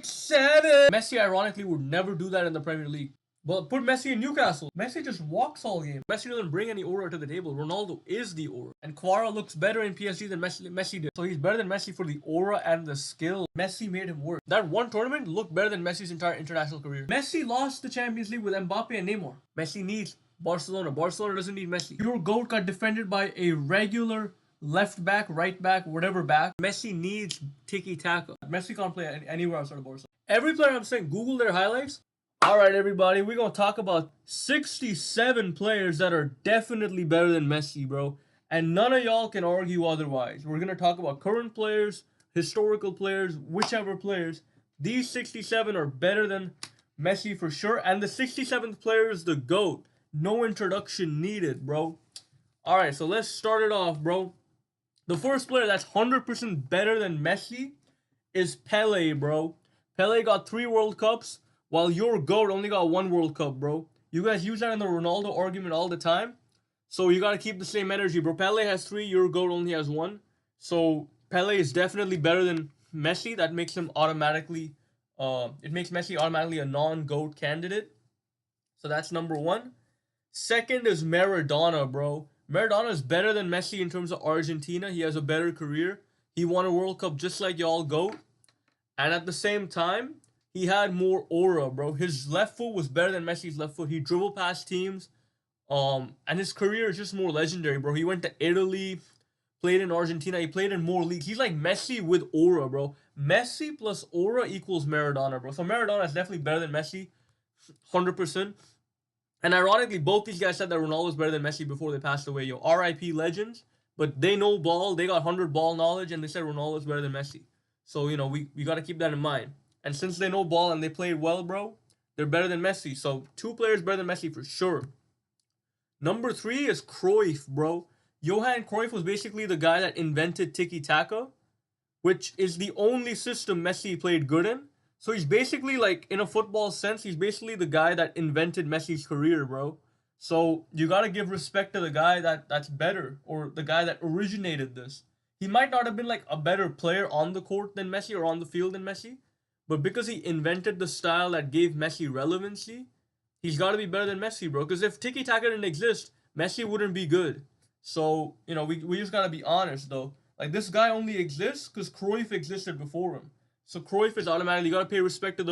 Trickshot. Messi, ironically, would never do that in the Premier League. But put Messi in Newcastle. Messi just walks all game. Messi doesn't bring any aura to the table. Ronaldo is the aura. And Kvara looks better in PSG than Messi did. So he's better than Messi for the aura and the skill. Messi made him work. That one tournament looked better than Messi's entire international career. Messi lost the Champions League with Mbappe and Neymar. Messi needs Barcelona. Barcelona doesn't need Messi. Your GOAT got defended by a regular left back, right back, whatever back. Messi needs tiki-taka. Messi can't play anywhere outside of Barcelona. Every player I'm saying, Google their highlights. Alright everybody, we're going to talk about 67 players that are definitely better than Messi, bro. And none of y'all can argue otherwise. We're going to talk about current players, historical players, whichever players. These 67 are better than Messi for sure. And the 67th player is the GOAT. No introduction needed, bro. Alright, so let's start it off, bro. The first player that's 100% better than Messi is Pele, bro. Pele got 3 World Cups. While your GOAT only got 1 World Cup, bro. You guys use that in the Ronaldo argument all the time. So you gotta keep the same energy, bro. Pele has 3, your GOAT only has 1. So Pele is definitely better than Messi. That makes him automatically, it makes Messi automatically a non-GOAT candidate. So that's number 1. Second is Maradona, bro. Maradona is better than Messi in terms of Argentina. He has a better career. He won a World Cup just like y'all GOAT. And at the same time, he had more aura, bro. His left foot was better than Messi's left foot. He dribbled past teams. And his career is just more legendary, bro. He went to Italy, played in Argentina. He played in more leagues. He's like Messi with aura, bro. Messi plus aura equals Maradona, bro. So Maradona is definitely better than Messi, 100%. And ironically, both these guys said that Ronaldo was better than Messi before they passed away. Yo, RIP legends. But they know ball. They got 100 ball knowledge. And they said Ronaldo was better than Messi. So, you know, we got to keep that in mind. And since they know ball and they played well, bro, they're better than Messi. So 2 players better than Messi for sure. Number 3 is Cruyff, bro. Johan Cruyff was basically the guy that invented tiki-taka, which is the only system Messi played good in. So he's basically like, in a football sense, he's basically the guy that invented Messi's career, bro. So you got to give respect to the guy that's better, or the guy that originated this. He might not have been like a better player on the court than Messi or on the field than Messi. But because he invented the style that gave Messi relevancy, he's got to be better than Messi, bro. Because if tiki-taka didn't exist, Messi wouldn't be good. So, you know, we just got to be honest, though. Like, this guy only exists because Cruyff existed before him. So Cruyff is automatically, you got to pay respect to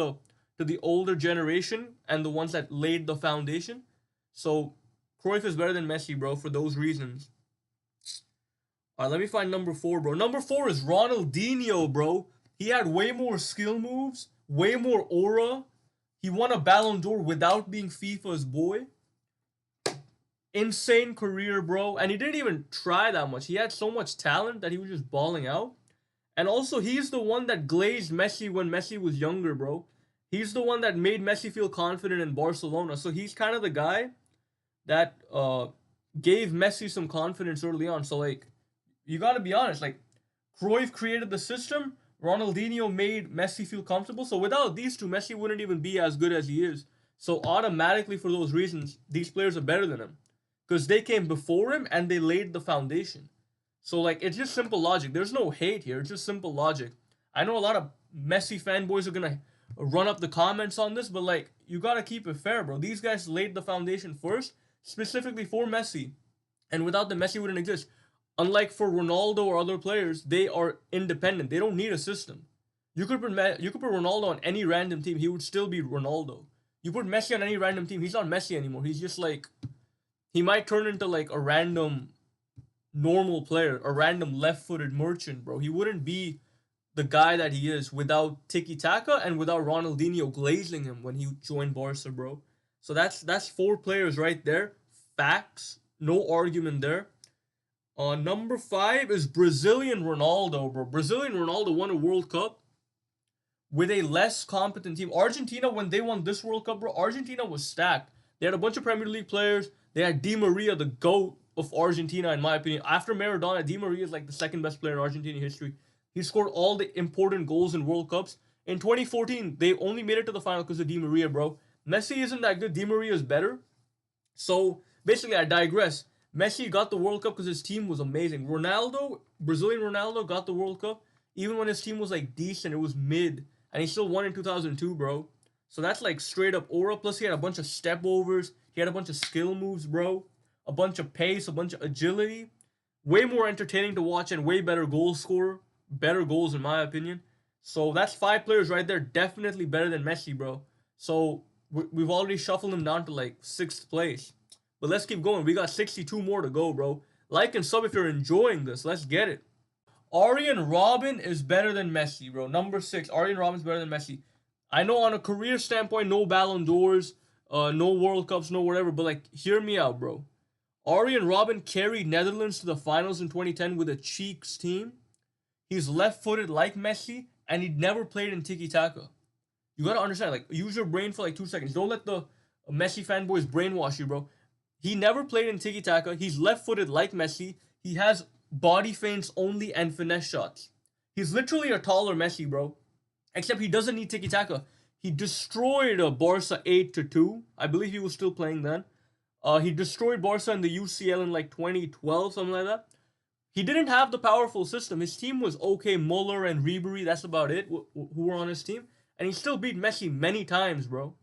the older generation and the ones that laid the foundation. So Cruyff is better than Messi, bro, for those reasons. Alright, let me find number 4, bro. Number 4 is Ronaldinho, bro. He had way more skill moves, way more aura. He won a Ballon d'Or without being FIFA's boy. Insane career, bro. And he didn't even try that much. He had so much talent that he was just balling out. And also, he's the one that glazed Messi when Messi was younger, bro. He's the one that made Messi feel confident in Barcelona. So he's kind of the guy that gave Messi some confidence early on. So, like, you got to be honest. Like, Cruyff created the system. Ronaldinho made Messi feel comfortable. So without these two, Messi wouldn't even be as good as he is. So automatically, for those reasons, these players are better than him. Because they came before him and they laid the foundation. So, like, it's just simple logic. There's no hate here. It's just simple logic. I know a lot of Messi fanboys are going to run up the comments on this. But, like, you got to keep it fair, bro. These guys laid the foundation first, specifically for Messi. And without them, Messi wouldn't exist. Unlike for Ronaldo or other players, they are independent. They don't need a system. You could put Ronaldo on any random team. He would still be Ronaldo. You put Messi on any random team. He's not Messi anymore. He's just like... He might turn into like a random normal player. A random left-footed merchant, bro. He wouldn't be the guy that he is without tiki-taka and without Ronaldinho glazing him when he joined Barca, bro. So that's 4 players right there. Facts. No argument there. Number 5 is Brazilian Ronaldo, bro. Brazilian Ronaldo won a World Cup with a less competent team. Argentina, when they won this World Cup, bro, Argentina was stacked. They had a bunch of Premier League players. They had Di Maria, the GOAT of Argentina, in my opinion. After Maradona, Di Maria is like the 2nd best player in Argentinian history. He scored all the important goals in World Cups. In 2014, they only made it to the final because of Di Maria, bro. Messi isn't that good. Di Maria is better. So, basically, I digress. Messi got the World Cup because his team was amazing. Ronaldo, Brazilian Ronaldo, got the World Cup even when his team was like decent. It was mid. and he still won in 2002, bro. So that's like straight up aura. Plus, he had a bunch of step overs. He had a bunch of skill moves, bro. A bunch of pace, a bunch of agility. Way more entertaining to watch and way better goal scorer. Better goals, in my opinion. So that's 5 players right there. Definitely better than Messi, bro. So we've already shuffled him down to like 6th place. But let's keep going. We got 62 more to go, bro. Like and sub if you're enjoying this. Let's get it. Arjen Robben is better than Messi, bro. Number 6. Arjen Robben's better than Messi. I know on a career standpoint, no Ballon d'Ors, no World Cups, no whatever. But like, hear me out, bro. Arjen Robben carried Netherlands to the finals in 2010 with a Cheeks team. He's left-footed like Messi, and he never played in tiki-taka. You gotta understand, like, use your brain for like 2 seconds. Don't let the Messi fanboys brainwash you, bro. He never played in tiki-taka. He's left-footed like Messi. He has body feints only and finesse shots. He's literally a taller Messi, bro. Except he doesn't need tiki-taka. He destroyed Barca 8-2. I believe he was still playing then. He destroyed Barca in the UCL in like 2012, something like that. He didn't have the powerful system. His team was okay. Muller and Ribery, that's about it, who were on his team. And he still beat Messi many times, bro.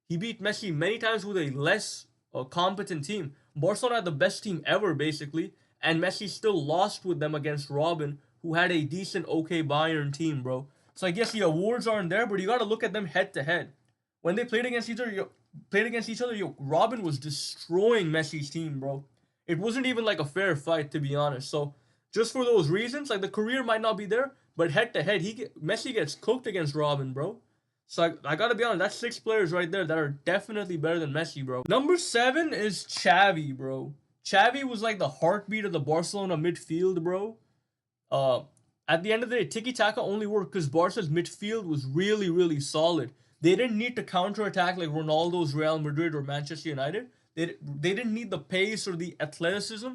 He beat Messi many times with a less competent team. Barcelona had the best team ever, basically. And Messi still lost with them against Robben, who had a decent, okay Bayern team, bro. So I guess the awards aren't there, but you got to look at them head to head. When they played against each other, Robben was destroying Messi's team, bro. It wasn't even like a fair fight, to be honest. So just for those reasons, like the career might not be there, but head to head, Messi gets cooked against Robben, bro. So I gotta be honest, that's 6 players right there that are definitely better than Messi, bro. Number 7 is Xavi, bro. Xavi was like the heartbeat of the Barcelona midfield, bro. At the end of the day, tiki-taka only worked because Barca's midfield was really, really solid. They didn't need to counterattack like Ronaldo's Real Madrid or Manchester United. They didn't need the pace or the athleticism.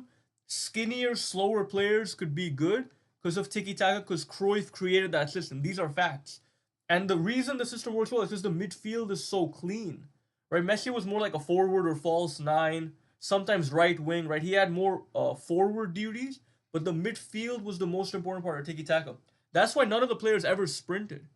Skinnier, slower players could be good because of tiki-taka, because Cruyff created that system. These are facts. And the reason the system works well is because the midfield is so clean. Right? Messi was more like a forward or false 9, sometimes right wing, right? He had more forward duties, but the midfield was the most important part of tiki-taka. That's why none of the players ever sprinted.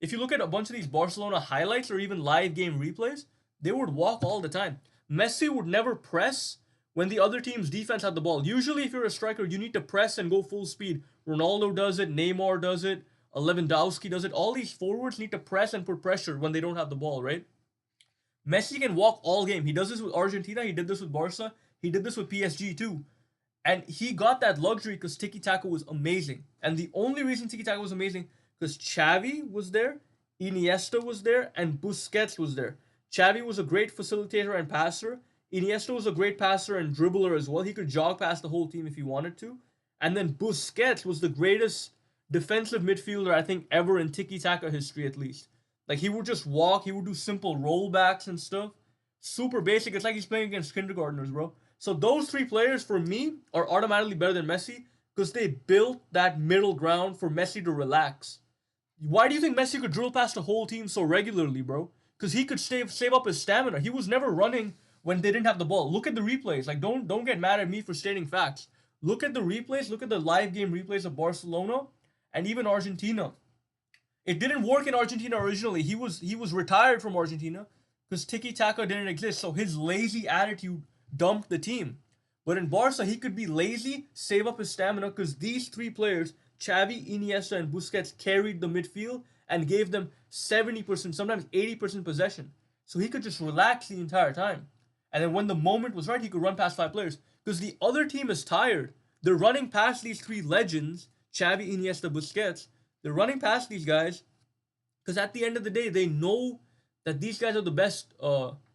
If you look at a bunch of these Barcelona highlights or even live game replays, they would walk all the time. Messi would never press when the other team's defense had the ball. Usually, if you're a striker, you need to press and go full speed. Ronaldo does it, Neymar does it, Lewandowski does it. All these forwards need to press and put pressure when they don't have the ball, right? Messi can walk all game. He does this with Argentina, he did this with Barca, he did this with PSG too. And he got that luxury because tiki-taka was amazing. And the only reason tiki-taka was amazing because Xavi was there, Iniesta was there, and Busquets was there. Xavi was a great facilitator and passer. Iniesta was a great passer and dribbler as well. He could jog past the whole team if he wanted to. And then Busquets was the greatest defensive midfielder, I think, ever in tiki-taka history, at least. Like, he would just walk. He would do simple rollbacks and stuff. Super basic. It's like he's playing against kindergartners, bro. So those 3 players, for me, are automatically better than Messi because they built that middle ground for Messi to relax. Why do you think Messi could drill past the whole team so regularly, bro? Because he could save up his stamina. He was never running when they didn't have the ball. Look at the replays. Like, don't get mad at me for stating facts. Look at the replays. Look at the live game replays of Barcelona and even Argentina. It didn't work in Argentina originally. He was retired from Argentina because tiki-taka didn't exist. So his lazy attitude dumped the team. But in Barca, he could be lazy, save up his stamina because these 3 players, Xavi, Iniesta, and Busquets, carried the midfield and gave them 70%, sometimes 80% possession. So he could just relax the entire time. And then when the moment was right, he could run past 5 players. Because the other team is tired. They're running past these 3 legends, Xavi, Iniesta, Busquets. They're running past these guys because at the end of the day, they know that these guys are the best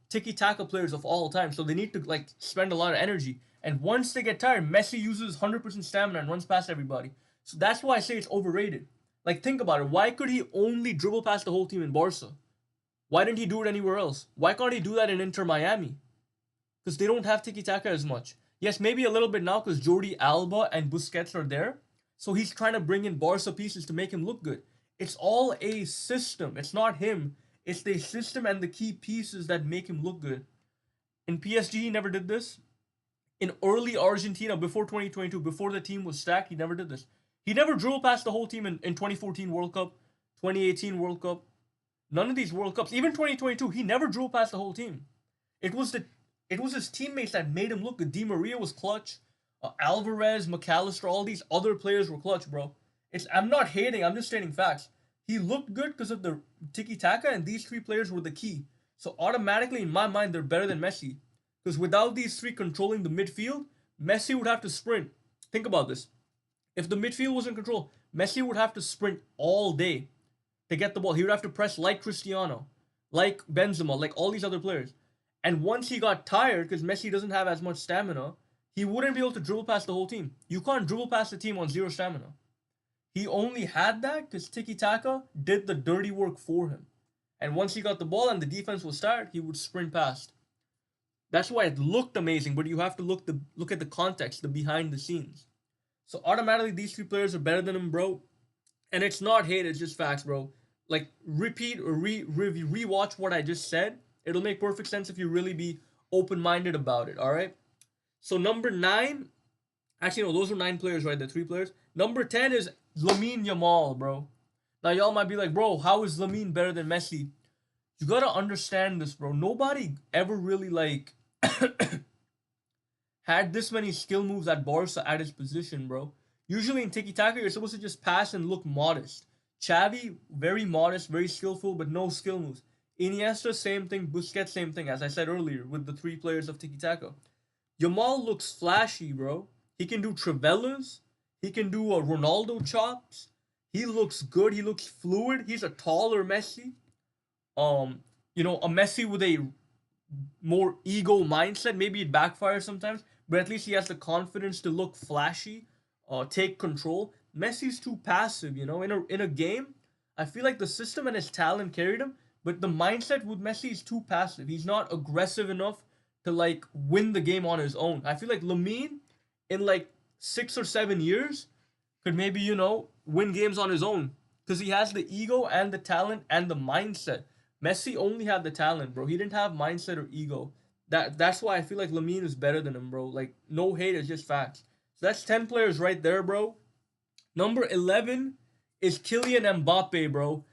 tiki-taka players of all time. So they need to like spend a lot of energy. And once they get tired, Messi uses 100% stamina and runs past everybody. So that's why I say it's overrated. Like, think about it. Why could he only dribble past the whole team in Barca? Why didn't he do it anywhere else? Why can't he do that in Inter Miami? Because they don't have tiki-taka as much. Yes, maybe a little bit now because Jordi Alba and Busquets are there. So he's trying to bring in Barca pieces to make him look good. It's all a system. It's not him. It's the system and the key pieces that make him look good. In PSG, he never did this. In early Argentina, before 2022, before the team was stacked, he never did this. He never drilled past the whole team in 2014 World Cup, 2018 World Cup. None of these World Cups, even 2022, he never dribbled past the whole team. It was his teammates that made him look good. Di Maria was clutch. Alvarez, McAllister, all these other players were clutch, bro. I'm not hating. I'm just stating facts. He looked good because of the tiki taka, and these three players were the key. So automatically, in my mind, they're better than Messi. Because without these three controlling the midfield, Messi would have to sprint. Think about this. If the midfield was in control, Messi would have to sprint all day to get the ball. He would have to press like Cristiano, like Benzema, like all these other players. And once he got tired, because Messi doesn't have as much stamina, he wouldn't be able to dribble past the whole team. You can't dribble past the team on zero stamina. He only had that because tiki-taka did the dirty work for him. And once he got the ball and the defense was tired, he would sprint past. That's why it looked amazing, but you have to look at the context, the behind the scenes. So automatically, these three players are better than him, bro. And it's not hate, it's just facts, bro. Like, repeat or rewatch what I just said. It'll make perfect sense if you really be open-minded about it, alright? So number 9, actually no, those were 9 players, right? The 3 players. Number 10 is Lamine Yamal, bro. Now y'all might be like, bro, how is Lamine better than Messi? You gotta understand this, bro. Nobody ever really like had this many skill moves at Barca at his position, bro. Usually in tiki-taka, you're supposed to just pass and look modest. Xavi, very modest, very skillful, but no skill moves. Iniesta, same thing. Busquets, same thing, as I said earlier, with the 3 players of tiki-taka. Yamal looks flashy, bro. He can do Trivellas. He can do Ronaldo chops. He looks good. He looks fluid. He's a taller Messi. A Messi with a more ego mindset. Maybe it backfires sometimes, but at least he has the confidence to look flashy, take control. Messi's too passive, In a game, I feel like the system and his talent carried him, but the mindset with Messi is too passive. He's not aggressive enough to like win the game on his own. I feel like Lamine, in like 6 or 7 years, could maybe win games on his own because he has the ego and the talent and the mindset. Messi only had the talent, bro. He didn't have mindset or ego. That's why I feel like Lamine is better than him, bro. Like, no hate, it's just facts. So that's 10 players right there, bro. Number 11 is Kylian Mbappe, bro.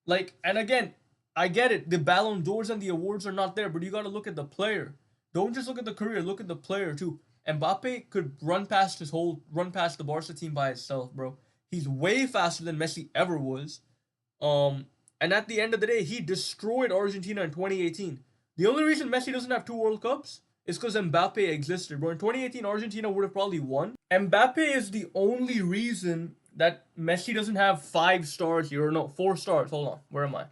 Like, and again, I get it. The Ballon d'Ors and the awards are not there, but you got to look at the player. Don't just look at the career. Look at the player too. Mbappe could run past the Barca team by itself, bro. He's way faster than Messi ever was. And at the end of the day, he destroyed Argentina in 2018. The only reason Messi doesn't have 2 World Cups is because Mbappe existed, bro. In 2018, Argentina would have probably won. Mbappe is the only reason that Messi doesn't have 5 stars here. Or no, 4 stars. Hold on. Where am I?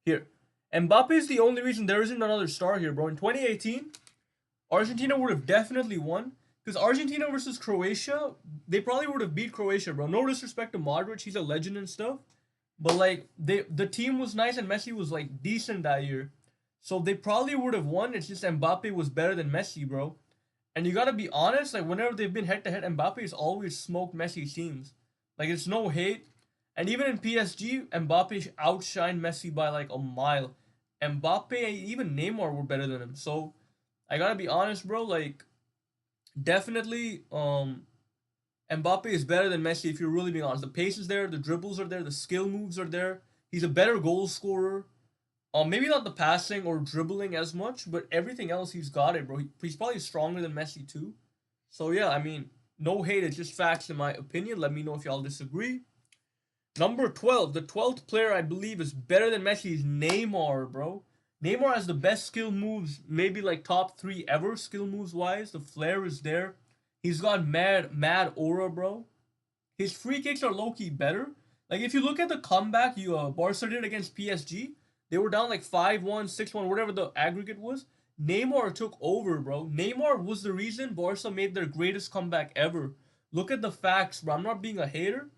Here. Mbappe is the only reason there isn't another star here, bro. In 2018, Argentina would have definitely won. Because Argentina versus Croatia, they probably would have beat Croatia, bro. No disrespect to Modric, he's a legend and stuff. But, like, the team was nice and Messi was, like, decent that year. So they probably would have won. It's just Mbappe was better than Messi, bro. And you gotta be honest, like, whenever they've been head-to-head, Mbappe has always smoked Messi's teams. Like, it's no hate. And even in PSG, Mbappe outshined Messi by, like, a mile. Mbappe and even Neymar were better than him. So, I gotta be honest, bro, like, definitely, Mbappe is better than Messi if you're really being honest. The pace is there, the dribbles are there, the skill moves are there. He's a better goal scorer. Maybe not the passing or dribbling as much, but everything else he's got it, bro. He's probably stronger than Messi too. So yeah, I mean, no hate, it's just facts in my opinion. Let me know if y'all disagree. Number 12, the 12th player I believe is better than Messi is Neymar, bro. Neymar has the best skill moves, maybe like top 3 ever skill moves wise. The flair is there. He's got mad aura, bro. His free kicks are low-key better. Like, if you look at the comeback Barca did against PSG, they were down like 5-1, 6-1, whatever the aggregate was. Neymar took over, bro. Neymar was the reason Barca made their greatest comeback ever. Look at the facts, bro. I'm not being a hater.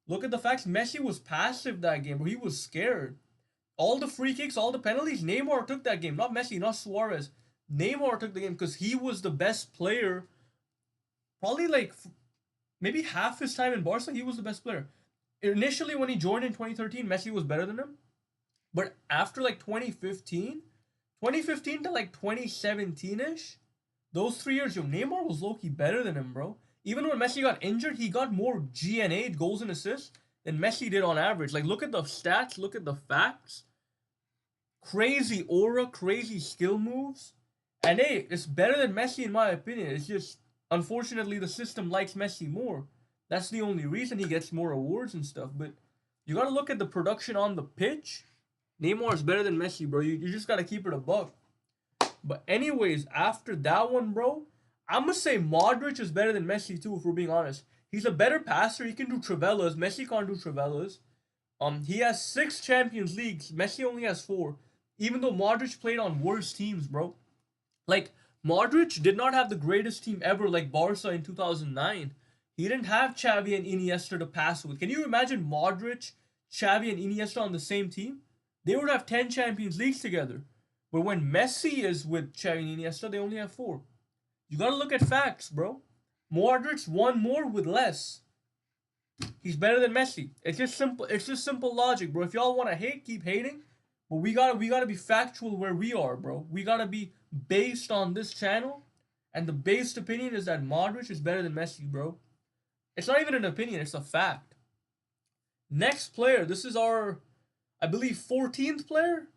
Look at the facts. Messi was passive that game, bro. He was scared. All the free kicks, all the penalties, Neymar took that game. Not Messi, not Suarez. Neymar took the game because he was the best player. Probably like maybe half his time in Barca, he was the best player. Initially, when he joined in 2013, Messi was better than him. But after like 2015 to like 2017-ish, those 3 years, Neymar was low-key better than him, bro. Even when Messi got injured, he got more GNA, goals and assists. than Messi did on average. Like, look at the stats, look at the facts. Crazy aura, crazy skill moves. And hey, it's better than Messi in my opinion. It's just, unfortunately, the system likes Messi more. That's the only reason he gets more awards and stuff. But you gotta look at the production on the pitch. Neymar is better than Messi, bro. You just gotta keep it a buck. But anyways, after that one, bro, I'm gonna say Modric is better than Messi too, if we're being honest. He's a better passer. He can do Trivelas. Messi can't do Trivelas. He has 6 Champions Leagues. Messi only has 4. Even though Modric played on worse teams, bro. Like, Modric did not have the greatest team ever, like Barca in 2009. He didn't have Xavi and Iniesta to pass with. Can you imagine Modric, Xavi, and Iniesta on the same team? They would have 10 Champions Leagues together. But when Messi is with Xavi and Iniesta, they only have 4. You gotta look at facts, bro. Modric won more with less. He's better than Messi. It's just simple. It's just simple logic, bro. If y'all want to hate, keep hating. But we gotta be factual where we are, bro. We gotta be based on this channel, and the based opinion is that Modric is better than Messi, bro. It's not even an opinion. It's a fact. Next player. This is our, I believe, 14th player.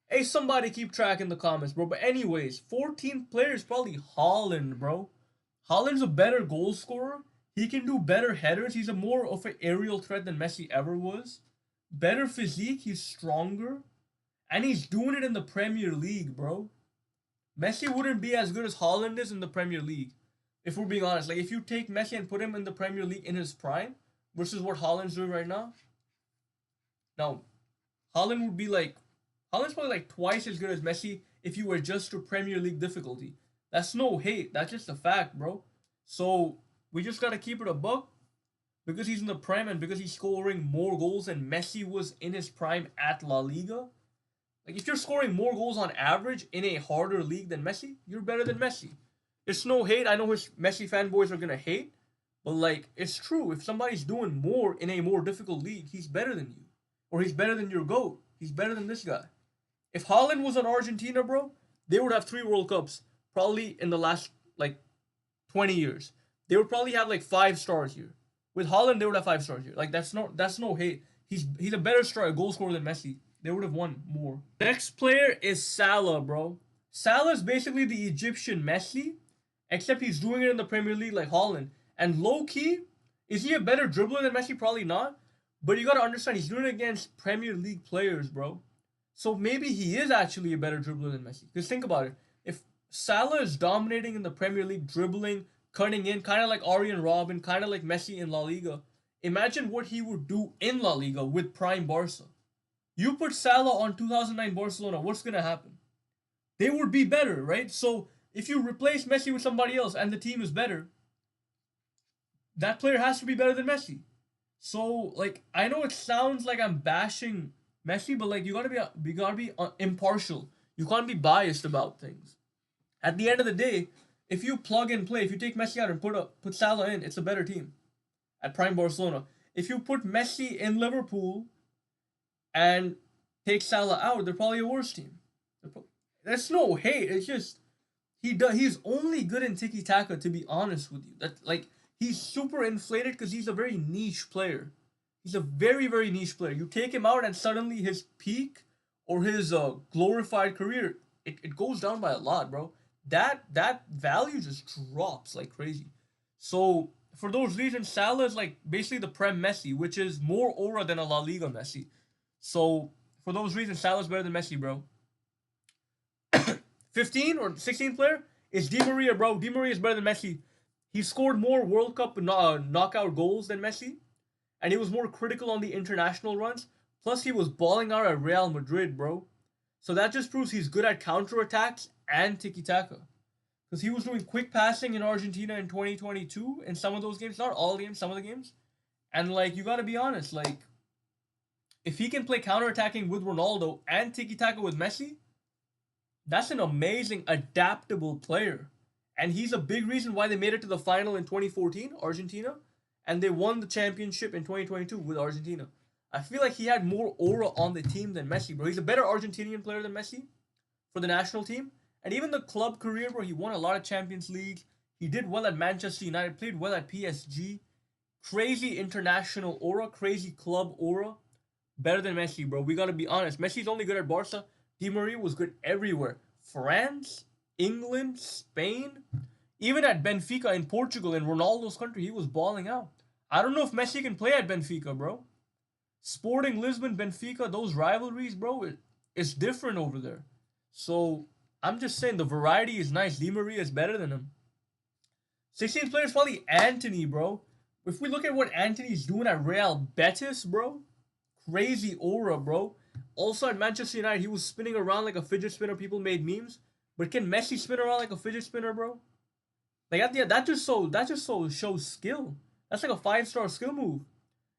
Hey, somebody keep track in the comments, bro. But anyways, 14th player is probably Haaland, bro. Haaland's a better goal scorer. He can do better headers. He's a more of an aerial threat than Messi ever was. Better physique. He's stronger. And he's doing it in the Premier League, bro. Messi wouldn't be as good as Haaland is in the Premier League. If we're being honest. Like, if you take Messi and put him in the Premier League in his prime versus what Haaland's doing right now. Now, Haaland would be like... Haaland's probably like twice as good as Messi if you were just to Premier League difficulty. That's no hate. That's just a fact, bro. So, we just gotta keep it a buck. Because he's in the prime and because he's scoring more goals than Messi was in his prime at La Liga. Like, if you're scoring more goals on average in a harder league than Messi, you're better than Messi. It's no hate. I know his Messi fanboys are gonna hate. But, like, it's true. If somebody's doing more in a more difficult league, he's better than you. Or he's better than your GOAT. He's better than this guy. If Haaland was on Argentina, bro, they would have 3 World Cups probably in the last, like, 20 years. They would probably have, like, 5 stars here. With Haaland, they would have 5 stars here. Like, that's no hate. He's a better goal scorer than Messi. They would have won more. Next player is Salah, bro. Salah is basically the Egyptian Messi, except he's doing it in the Premier League like Haaland. And low-key, is he a better dribbler than Messi? Probably not. But you gotta understand, he's doing it against Premier League players, bro. So maybe he is actually a better dribbler than Messi. Because think about it. If Salah is dominating in the Premier League, dribbling, cutting in, kind of like Arjen Robben, kind of like Messi in La Liga, imagine what he would do in La Liga with prime Barca. You put Salah on 2009 Barcelona, what's going to happen? They would be better, right? So if you replace Messi with somebody else and the team is better, that player has to be better than Messi. So, like, I know it sounds like I'm bashing Messi, but like you gotta be impartial. You can't be biased about things. At the end of the day, if you plug and play, if you take Messi out and put Salah in, it's a better team. At prime Barcelona, if you put Messi in Liverpool and take Salah out, they're probably a worse team. That's no hate. It's just he's only good in tiki taka. To be honest with you, that like he's super inflated because he's a very niche player. He's a very, very niche player. You take him out and suddenly his peak or his glorified career, it goes down by a lot, bro. That value just drops like crazy. So, for those reasons, Salah is like basically the Prem Messi, which is more aura than a La Liga Messi. So, for those reasons, Salah's better than Messi, bro. 15 or 16 player is Di Maria, bro. Di Maria is better than Messi. He scored more World Cup knockout goals than Messi. And he was more critical on the international runs. Plus, he was balling out at Real Madrid, bro. So that just proves he's good at counterattacks and tiki-taka. Because he was doing quick passing in Argentina in 2022 in some of those games. Not all games, some of the games. And, like, you gotta be honest. Like, if he can play counterattacking with Ronaldo and tiki-taka with Messi, that's an amazing, adaptable player. And he's a big reason why they made it to the final in 2014, Argentina. And they won the championship in 2022 with Argentina. I feel like he had more aura on the team than Messi, bro. He's a better Argentinian player than Messi for the national team. And even the club career, bro, he won a lot of Champions League. He did well at Manchester United, played well at PSG. Crazy international aura, crazy club aura. Better than Messi, bro. We gotta be honest. Messi's only good at Barca. Di Maria was good everywhere. France, England, Spain, even at Benfica in Portugal, in Ronaldo's country, he was balling out. I don't know if Messi can play at Benfica, bro. Sporting Lisbon, Benfica, those rivalries, bro, it's different over there. So I'm just saying the variety is nice. Di Maria is better than him. 16th player is probably Antony, bro. If we look at what Antony's doing at Real Betis, bro, crazy aura, bro. Also at Manchester United, he was spinning around like a fidget spinner. People made memes. But can Messi spin around like a fidget spinner, bro? Like that just so shows skill. That's like a 5-star skill move.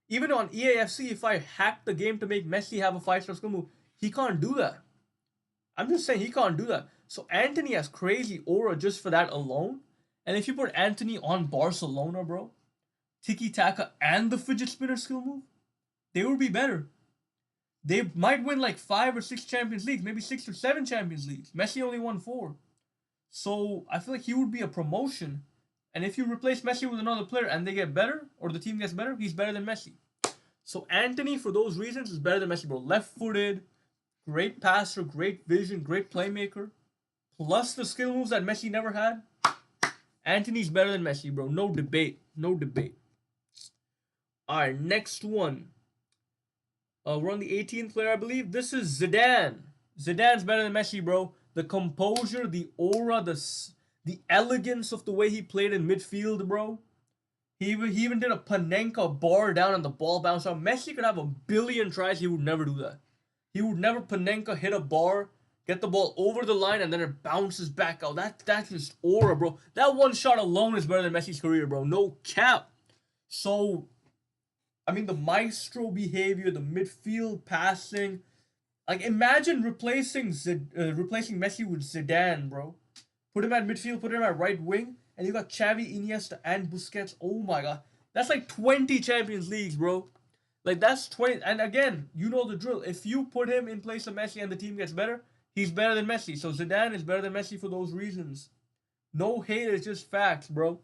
Even on EAFC, if I hack the game to make Messi have a 5-star skill move, he can't do that. I'm just saying he can't do that. So Antony has crazy aura just for that alone. And if you put Antony on Barcelona, bro, Tiki Taka and the fidget spinner skill move, they would be better. They might win like 5 or 6 Champions Leagues, maybe 6 or 7 Champions Leagues. Messi only won 4. So I feel like he would be a promotion. And if you replace Messi with another player and they get better, or the team gets better, he's better than Messi. So Antony, for those reasons, is better than Messi, bro. Left-footed, great passer, great vision, great playmaker. Plus the skill moves that Messi never had. Antony's better than Messi, bro. No debate. No debate. Alright, next one. We're on the 18th player, I believe. This is Zidane. Zidane's better than Messi, bro. The composure, the aura, the elegance of the way he played in midfield, bro. He even did a Panenka bar down and the ball bounced out. Messi could have a billion tries. He would never do that. He would never Panenka hit a bar, get the ball over the line, and then it bounces back out. That's just aura, bro. That one shot alone is better than Messi's career, bro. No cap. So, I mean, the maestro behavior, the midfield passing. Like, imagine replacing Messi with Zidane, bro. Put him at midfield, put him at right wing, and you got Xavi, Iniesta, and Busquets. Oh my god. That's like 20 Champions Leagues, bro. Like, that's 20. And again, you know the drill. If you put him in place of Messi and the team gets better, he's better than Messi. So Zidane is better than Messi for those reasons. No hate, it's just facts, bro.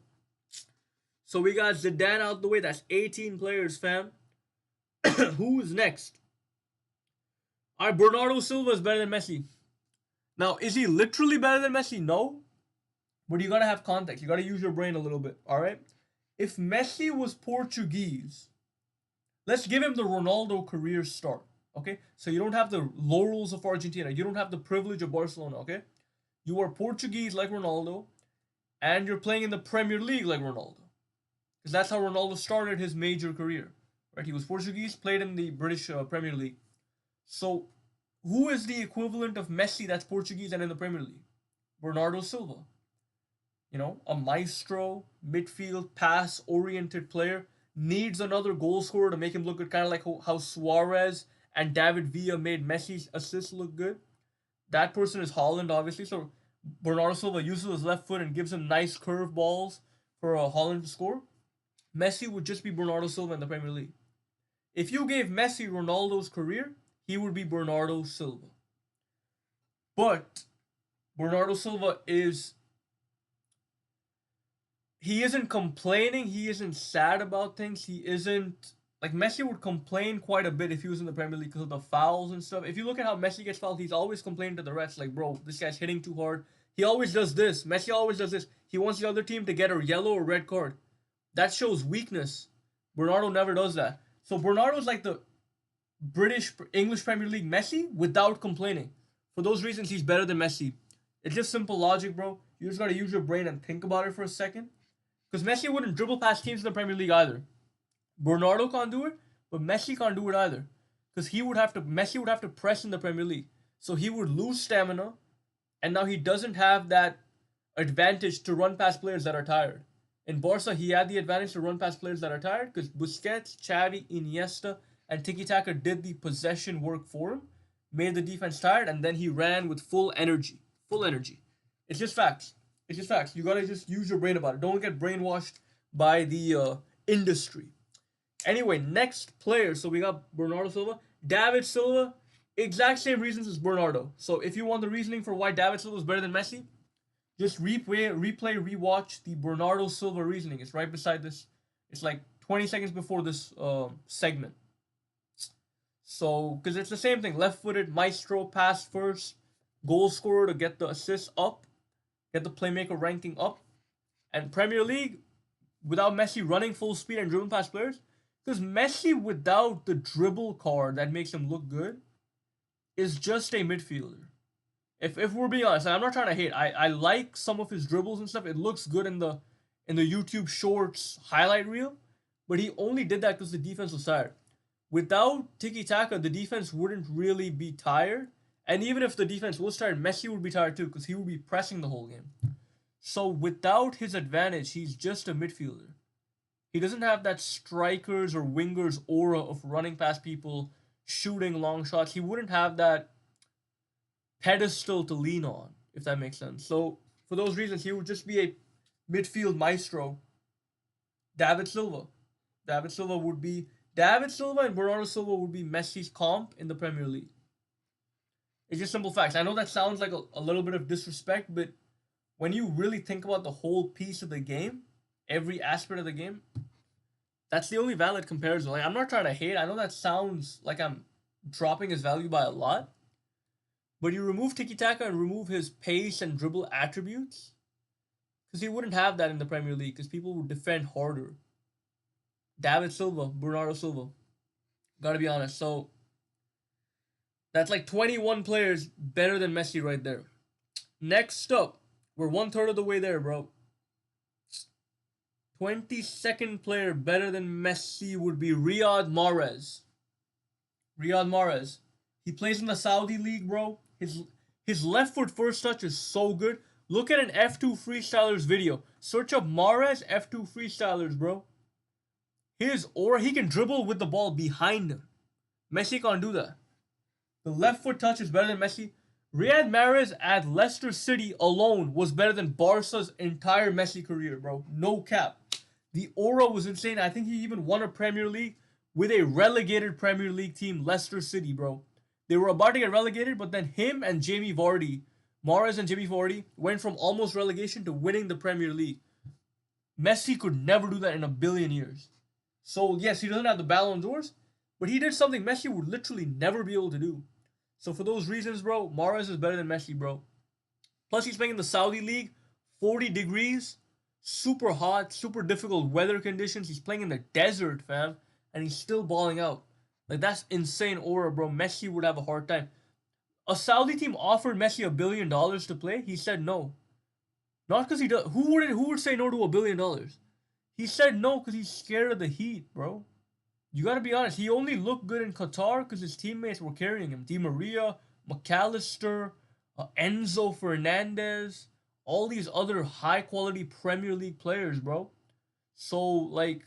So we got Zidane out the way. That's 18 players, fam. Who's next? Alright, Bernardo Silva is better than Messi. Now, is he literally better than Messi? No. But you gotta have context. You gotta use your brain a little bit, alright? If Messi was Portuguese, let's give him the Ronaldo career start, okay? So you don't have the laurels of Argentina. You don't have the privilege of Barcelona, okay? You are Portuguese like Ronaldo, and you're playing in the Premier League like Ronaldo. Because that's how Ronaldo started his major career, right? He was Portuguese, played in the British Premier League. So, who is the equivalent of Messi that's Portuguese and in the Premier League? Bernardo Silva. You know, a maestro, midfield, pass-oriented player. Needs another goal scorer to make him look good, kind of like how Suarez and David Villa made Messi's assists look good. That person is Haaland, obviously. So, Bernardo Silva uses his left foot and gives him nice curve balls for Haaland to score. Messi would just be Bernardo Silva in the Premier League. If you gave Messi Ronaldo's career, he would be Bernardo Silva. But Bernardo Silva he isn't complaining, he isn't sad about things, he isn't, like Messi would complain quite a bit if he was in the Premier League because of the fouls and stuff. If you look at how Messi gets fouled, he's always complaining to the refs, like, bro, this guy's hitting too hard. He always does this. Messi always does this. He wants the other team to get a yellow or red card. That shows weakness. Bernardo never does that. So Bernardo's like the English Premier League Messi without complaining. For those reasons, he's better than Messi. It's just simple logic, bro. You just gotta use your brain and think about it for a second. Because Messi wouldn't dribble past teams in the Premier League either. Bernardo can't do it, but Messi can't do it either. Because Messi would have to press in the Premier League. So he would lose stamina, and now he doesn't have that advantage to run past players that are tired. In Barca, he had the advantage to run past players that are tired because Busquets, Xavi, Iniesta, and Tiki-Taka did the possession work for him, made the defense tired, and then he ran with full energy. Full energy. It's just facts. It's just facts. You gotta just use your brain about it. Don't get brainwashed by the industry. Anyway, next player. So we got Bernardo Silva. David Silva, exact same reasons as Bernardo. So if you want the reasoning for why David Silva is better than Messi, just rewatch the Bernardo Silva reasoning. It's right beside this. It's like 20 seconds before this segment. So, because it's the same thing. Left-footed, maestro, pass first, goal scorer to get the assist up, get the playmaker ranking up. And Premier League, without Messi running full speed and dribbling past players, because Messi without the dribble card that makes him look good is just a midfielder. If we're being honest, I'm not trying to hate. I like some of his dribbles and stuff. It looks good in the YouTube Shorts highlight reel, but he only did that because the defense was tired. Without tiki-taka, the defense wouldn't really be tired. And even if the defense was tired, Messi would be tired too because he would be pressing the whole game. So without his advantage, he's just a midfielder. He doesn't have that strikers or wingers aura of running past people, shooting long shots. He wouldn't have that pedestal to lean on, if that makes sense. So for those reasons, he would just be a midfield maestro. David Silva and Bernardo Silva would be Messi's comp in the Premier League. It's just simple facts. I know that sounds like a little bit of disrespect, but when you really think about the whole piece of the game, every aspect of the game, that's the only valid comparison. Like, I'm not trying to hate. I know that sounds like I'm dropping his value by a lot, but you remove tiki-taka and remove his pace and dribble attributes, because he wouldn't have that in the Premier League, because people would defend harder. David Silva, Bernardo Silva. Gotta be honest. So, that's like 21 players better than Messi right there. Next up, we're 1/3 of the way there, bro. 22nd player better than Messi would be Riyad Mahrez. Riyad Mahrez. He plays in the Saudi League, bro. His left foot first touch is so good. Look at an F2 Freestylers video. Search up Mahrez F2 Freestylers, bro. His aura, he can dribble with the ball behind him. Messi can't do that. The left foot touch is better than Messi. Riyad Mahrez at Leicester City alone was better than Barca's entire Messi career, bro. No cap. The aura was insane. I think he even won a Premier League with a relegated Premier League team, Leicester City, bro. They were about to get relegated, but then him and Jamie Vardy, Mahrez and Jamie Vardy, went from almost relegation to winning the Premier League. Messi could never do that in a billion years. So, yes, he doesn't have the Ballon d'Ors, but he did something Messi would literally never be able to do. So, for those reasons, bro, Mahrez is better than Messi, bro. Plus, he's playing in the Saudi League, 40 degrees, super hot, super difficult weather conditions. He's playing in the desert, fam, and he's still balling out. Like, that's insane aura, bro. Messi would have a hard time. A Saudi team offered Messi $1 billion to play. He said no. Not because he does. Who would say no to $1 billion? He said no because he's scared of the heat, bro. You gotta be honest. He only looked good in Qatar because his teammates were carrying him. Di Maria, McAllister, Enzo Fernandez, all these other high-quality Premier League players, bro. So, like,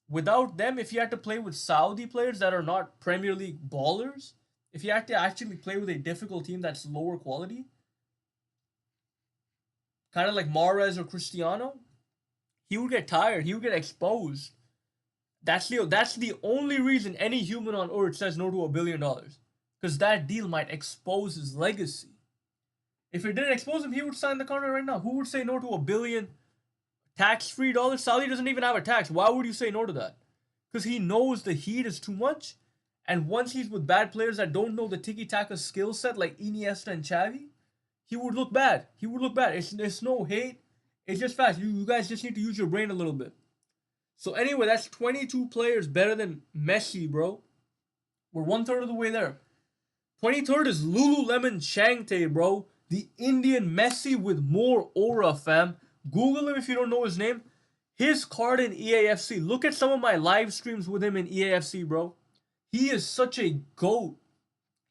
without them, if you had to play with Saudi players that are not Premier League ballers, if you had to actually play with a difficult team that's lower quality, kind of like Mahrez or Cristiano, he would get tired. He would get exposed. That's the only reason any human on earth says no to $1 billion. Because that deal might expose his legacy. If it didn't expose him, he would sign the contract right now. Who would say no to $1 billion tax-free dollars? Saudi doesn't even have a tax. Why would you say no to that? Because he knows the heat is too much. And once he's with bad players that don't know the tiki-taka skill set, like Iniesta and Xavi, he would look bad. He would look bad. It's no hate. It's just facts. You guys just need to use your brain a little bit. So anyway, that's 22 players better than Messi, bro. We're 1/3 of the way there. 23rd is Lululemon Changte, bro. The Indian Messi with more aura, fam. Google him if you don't know his name. His card in EAFC. Look at some of my live streams with him in EAFC, bro. He is such a GOAT.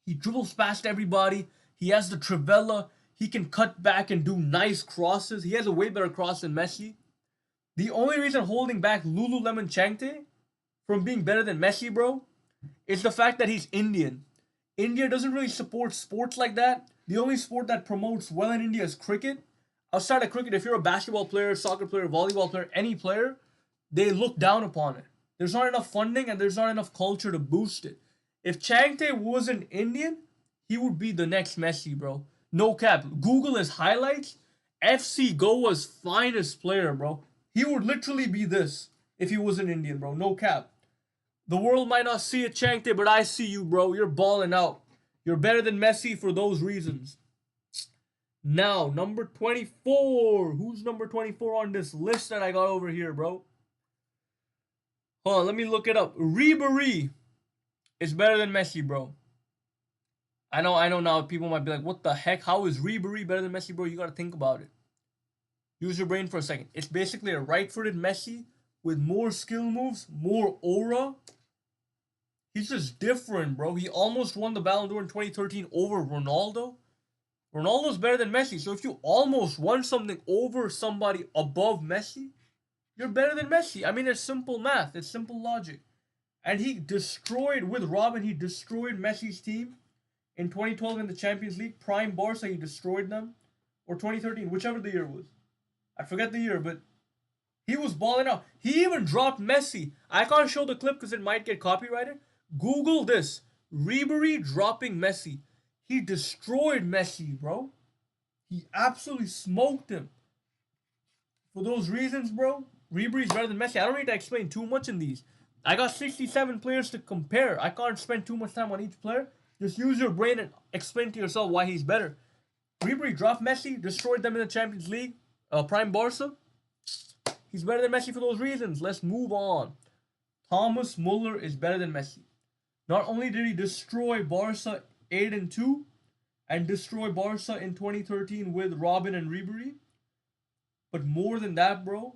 He dribbles past everybody. He has the trivela. He can cut back and do nice crosses. He has a way better cross than Messi. The only reason holding back Lululemon Changte from being better than Messi, bro, is the fact that he's Indian. India doesn't really support sports like that. The only sport that promotes well in India is cricket. Outside of cricket, if you're a basketball player, soccer player, volleyball player, any player, they look down upon it. There's not enough funding and there's not enough culture to boost it. If Changte wasn't Indian, he would be the next Messi, bro. No cap. Google his highlights. FC Goa's finest player, bro. He would literally be this if he was an Indian, bro. No cap. The world might not see it, Chankte, but I see you, bro. You're balling out. You're better than Messi for those reasons. Now, number 24. Who's number 24 on this list that I got over here, bro? Hold on, let me look it up. Ribery is better than Messi, bro. I know now people might be like, what the heck? How is Ribery better than Messi, bro? You gotta think about it. Use your brain for a second. It's basically a right-footed Messi with more skill moves, more aura. He's just different, bro. He almost won the Ballon d'Or in 2013 over Ronaldo. Ronaldo's better than Messi. So if you almost won something over somebody above Messi, you're better than Messi. I mean, it's simple math. It's simple logic. And he destroyed, with Robin, he destroyed Messi's team in 2012 in the Champions League. Prime Barca, he destroyed them. Or 2013, whichever the year was. I forget the year, but he was balling out. He even dropped Messi. I can't show the clip because it might get copyrighted. Google this. Ribery dropping Messi. He destroyed Messi, bro. He absolutely smoked him. For those reasons, bro, Ribery's better than Messi. I don't need to explain too much in these. I got 67 players to compare. I can't spend too much time on each player. Just use your brain and explain to yourself why he's better. Ribery dropped Messi, destroyed them in the Champions League. Prime Barca. He's better than Messi for those reasons. Let's move on. Thomas Muller is better than Messi. Not only did he destroy Barca 8-2 and destroy Barca in 2013 with Robin and Ribery, but more than that, bro,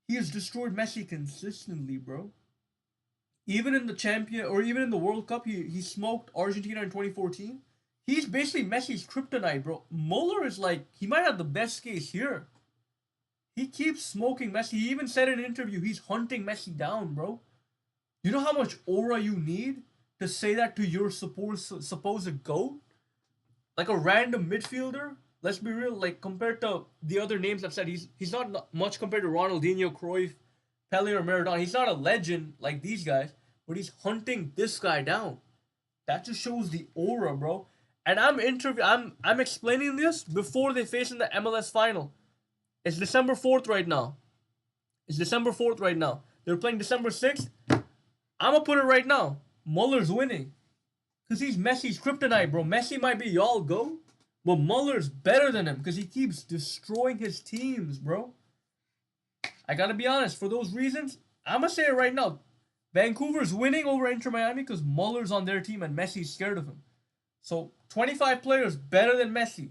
he has destroyed Messi consistently, bro. Even in the champion, or even in the World Cup, he smoked Argentina in 2014. He's basically Messi's kryptonite, bro. Muller is like, he might have the best case here. He keeps smoking Messi. He even said in an interview, he's hunting Messi down, bro. You know how much aura you need to say that to your supposed GOAT? Like a random midfielder? Let's be real, like compared to the other names I've said, he's not much compared to Ronaldinho, Cruyff, Pele, or Maradona. He's not a legend like these guys, but he's hunting this guy down. That just shows the aura, bro. And I'm explaining this before they face in the MLS final. It's December 4th right now. They're playing December 6th. I'm gonna put it right now. Muller's winning. Because he's Messi's kryptonite, bro. Messi might be y'all go, but Muller's better than him because he keeps destroying his teams, bro. I gotta be honest. For those reasons, I'm gonna say it right now. Vancouver's winning over Inter Miami because Muller's on their team and Messi's scared of him. So, 25 players better than Messi.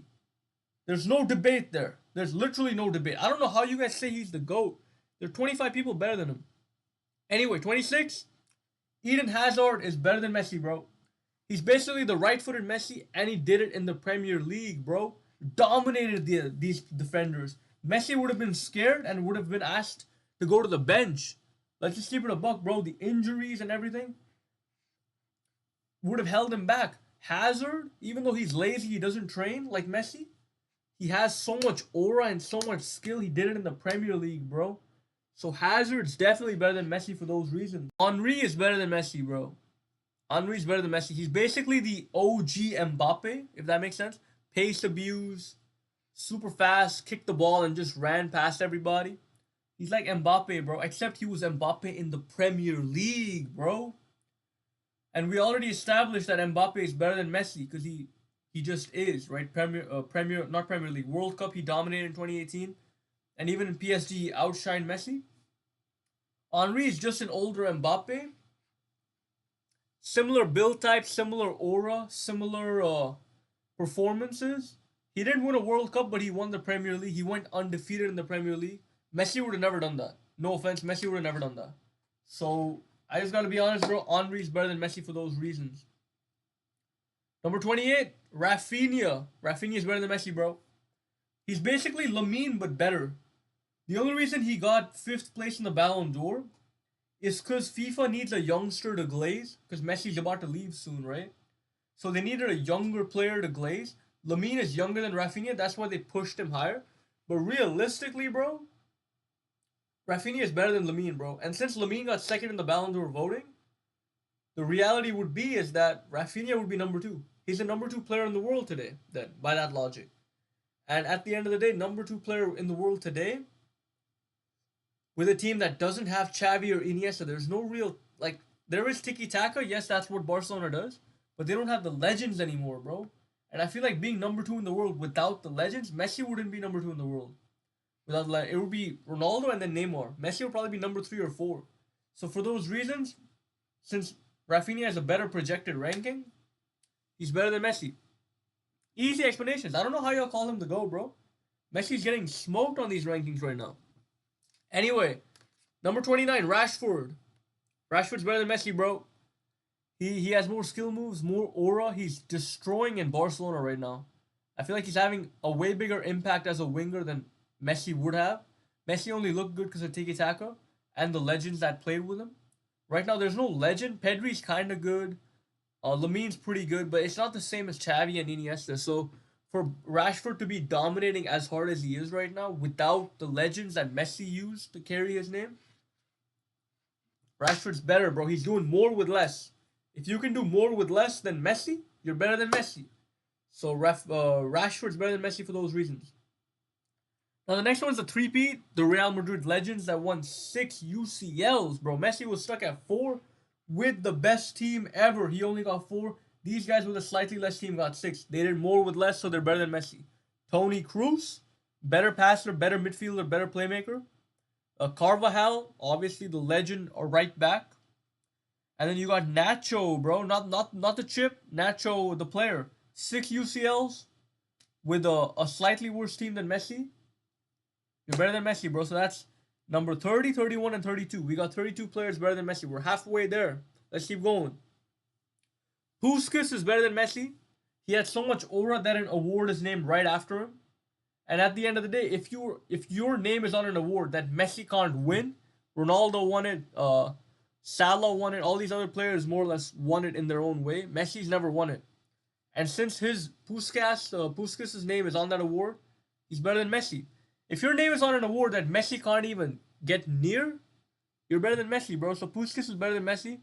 There's no debate there. There's literally no debate. I don't know how you guys say he's the GOAT. There are 25 people better than him. Anyway, 26. Eden Hazard is better than Messi, bro. He's basically the right-footed Messi, and he did it in the Premier League, bro. Dominated these defenders. Messi would have been scared and would have been asked to go to the bench. Let's just keep it a buck, bro. The injuries and everything would have held him back. Hazard, even though he's lazy, he doesn't train like Messi. He has so much aura and so much skill. He did it in the Premier League, bro. So Hazard's definitely better than Messi for those reasons. Henry is better than Messi, bro. Henry's better than Messi. He's basically the OG Mbappe, if that makes sense. Pace abuse, super fast, kicked the ball and just ran past everybody. He's like Mbappe, bro. Except he was Mbappe in the Premier League, bro. And we already established that Mbappe is better than Messi because he just is, right? Not Premier League. World Cup, he dominated in 2018. And even in PSG, he outshined Messi. Henry is just an older Mbappe. Similar build type, similar aura, similar performances. He didn't win a World Cup, but he won the Premier League. He went undefeated in the Premier League. Messi would have never done that. No offense, Messi would have never done that. So, I just gotta be honest, bro. Henry's better than Messi for those reasons. Number 28, Raphinha. Raphinha is better than Messi, bro. He's basically Lamine, but better. The only reason he got 5th place in the Ballon d'Or is because FIFA needs a youngster to glaze, because Messi's about to leave soon, right? So they needed a younger player to glaze. Lamine is younger than Raphinha, that's why they pushed him higher. But realistically, bro, Raphinha is better than Lamine, bro. And since Lamine got 2nd in the Ballon d'Or voting, the reality would be is that Raphinha would be number 2. He's the number 2 player in the world today, then, by that logic. And at the end of the day, number 2 player in the world today with a team that doesn't have Xavi or Iniesta. There's no real, like, there is tiki-taka. Yes, that's what Barcelona does. But they don't have the legends anymore, bro. And I feel like being number 2 in the world without the legends, Messi wouldn't be number 2 in the world. Without, like, it would be Ronaldo and then Neymar. Messi would probably be number 3 or 4. So for those reasons, since Raphinha has a better projected ranking, he's better than Messi. Easy explanations. I don't know how y'all call him the GOAT, bro. Messi's getting smoked on these rankings right now. Anyway, number 29, Rashford. Rashford's better than Messi, bro. He has more skill moves, more aura. He's destroying in Barcelona right now. I feel like he's having a way bigger impact as a winger than Messi would have. Messi only looked good because of tiki-taka and the legends that played with him. Right now, there's no legend. Pedri's kind of good. Lamine's pretty good, but it's not the same as Xavi and Iniesta. So for Rashford to be dominating as hard as he is right now without the legends that Messi used to carry his name, Rashford's better, bro. He's doing more with less. If you can do more with less than Messi, you're better than Messi. So Rashford's better than Messi for those reasons. Now the next one's a three-peat, the Real Madrid legends that won 6 UCLs, bro. Messi was stuck at 4 with the best team ever. He only got 4. These guys with a slightly less team got 6. They did more with less, so they're better than Messi. Toni Kroos, better passer, better midfielder, better playmaker. Carvajal, obviously the legend, a right back. And then you got Nacho, bro. Not the chip. Nacho, the player. 6 UCLs with a slightly worse team than Messi. You're better than Messi, bro. So that's number 30, 31, and 32. We got 32 players better than Messi. We're halfway there. Let's keep going. Puskas is better than Messi. He had so much aura that an award is named right after him. And at the end of the day, if your name is on an award that Messi can't win, Ronaldo won it, Salah won it, all these other players more or less won it in their own way. Messi's never won it. And since his Puskas' name is on that award, he's better than Messi. If your name is on an award that Messi can't even get near, you're better than Messi, bro. So Puskas is better than Messi.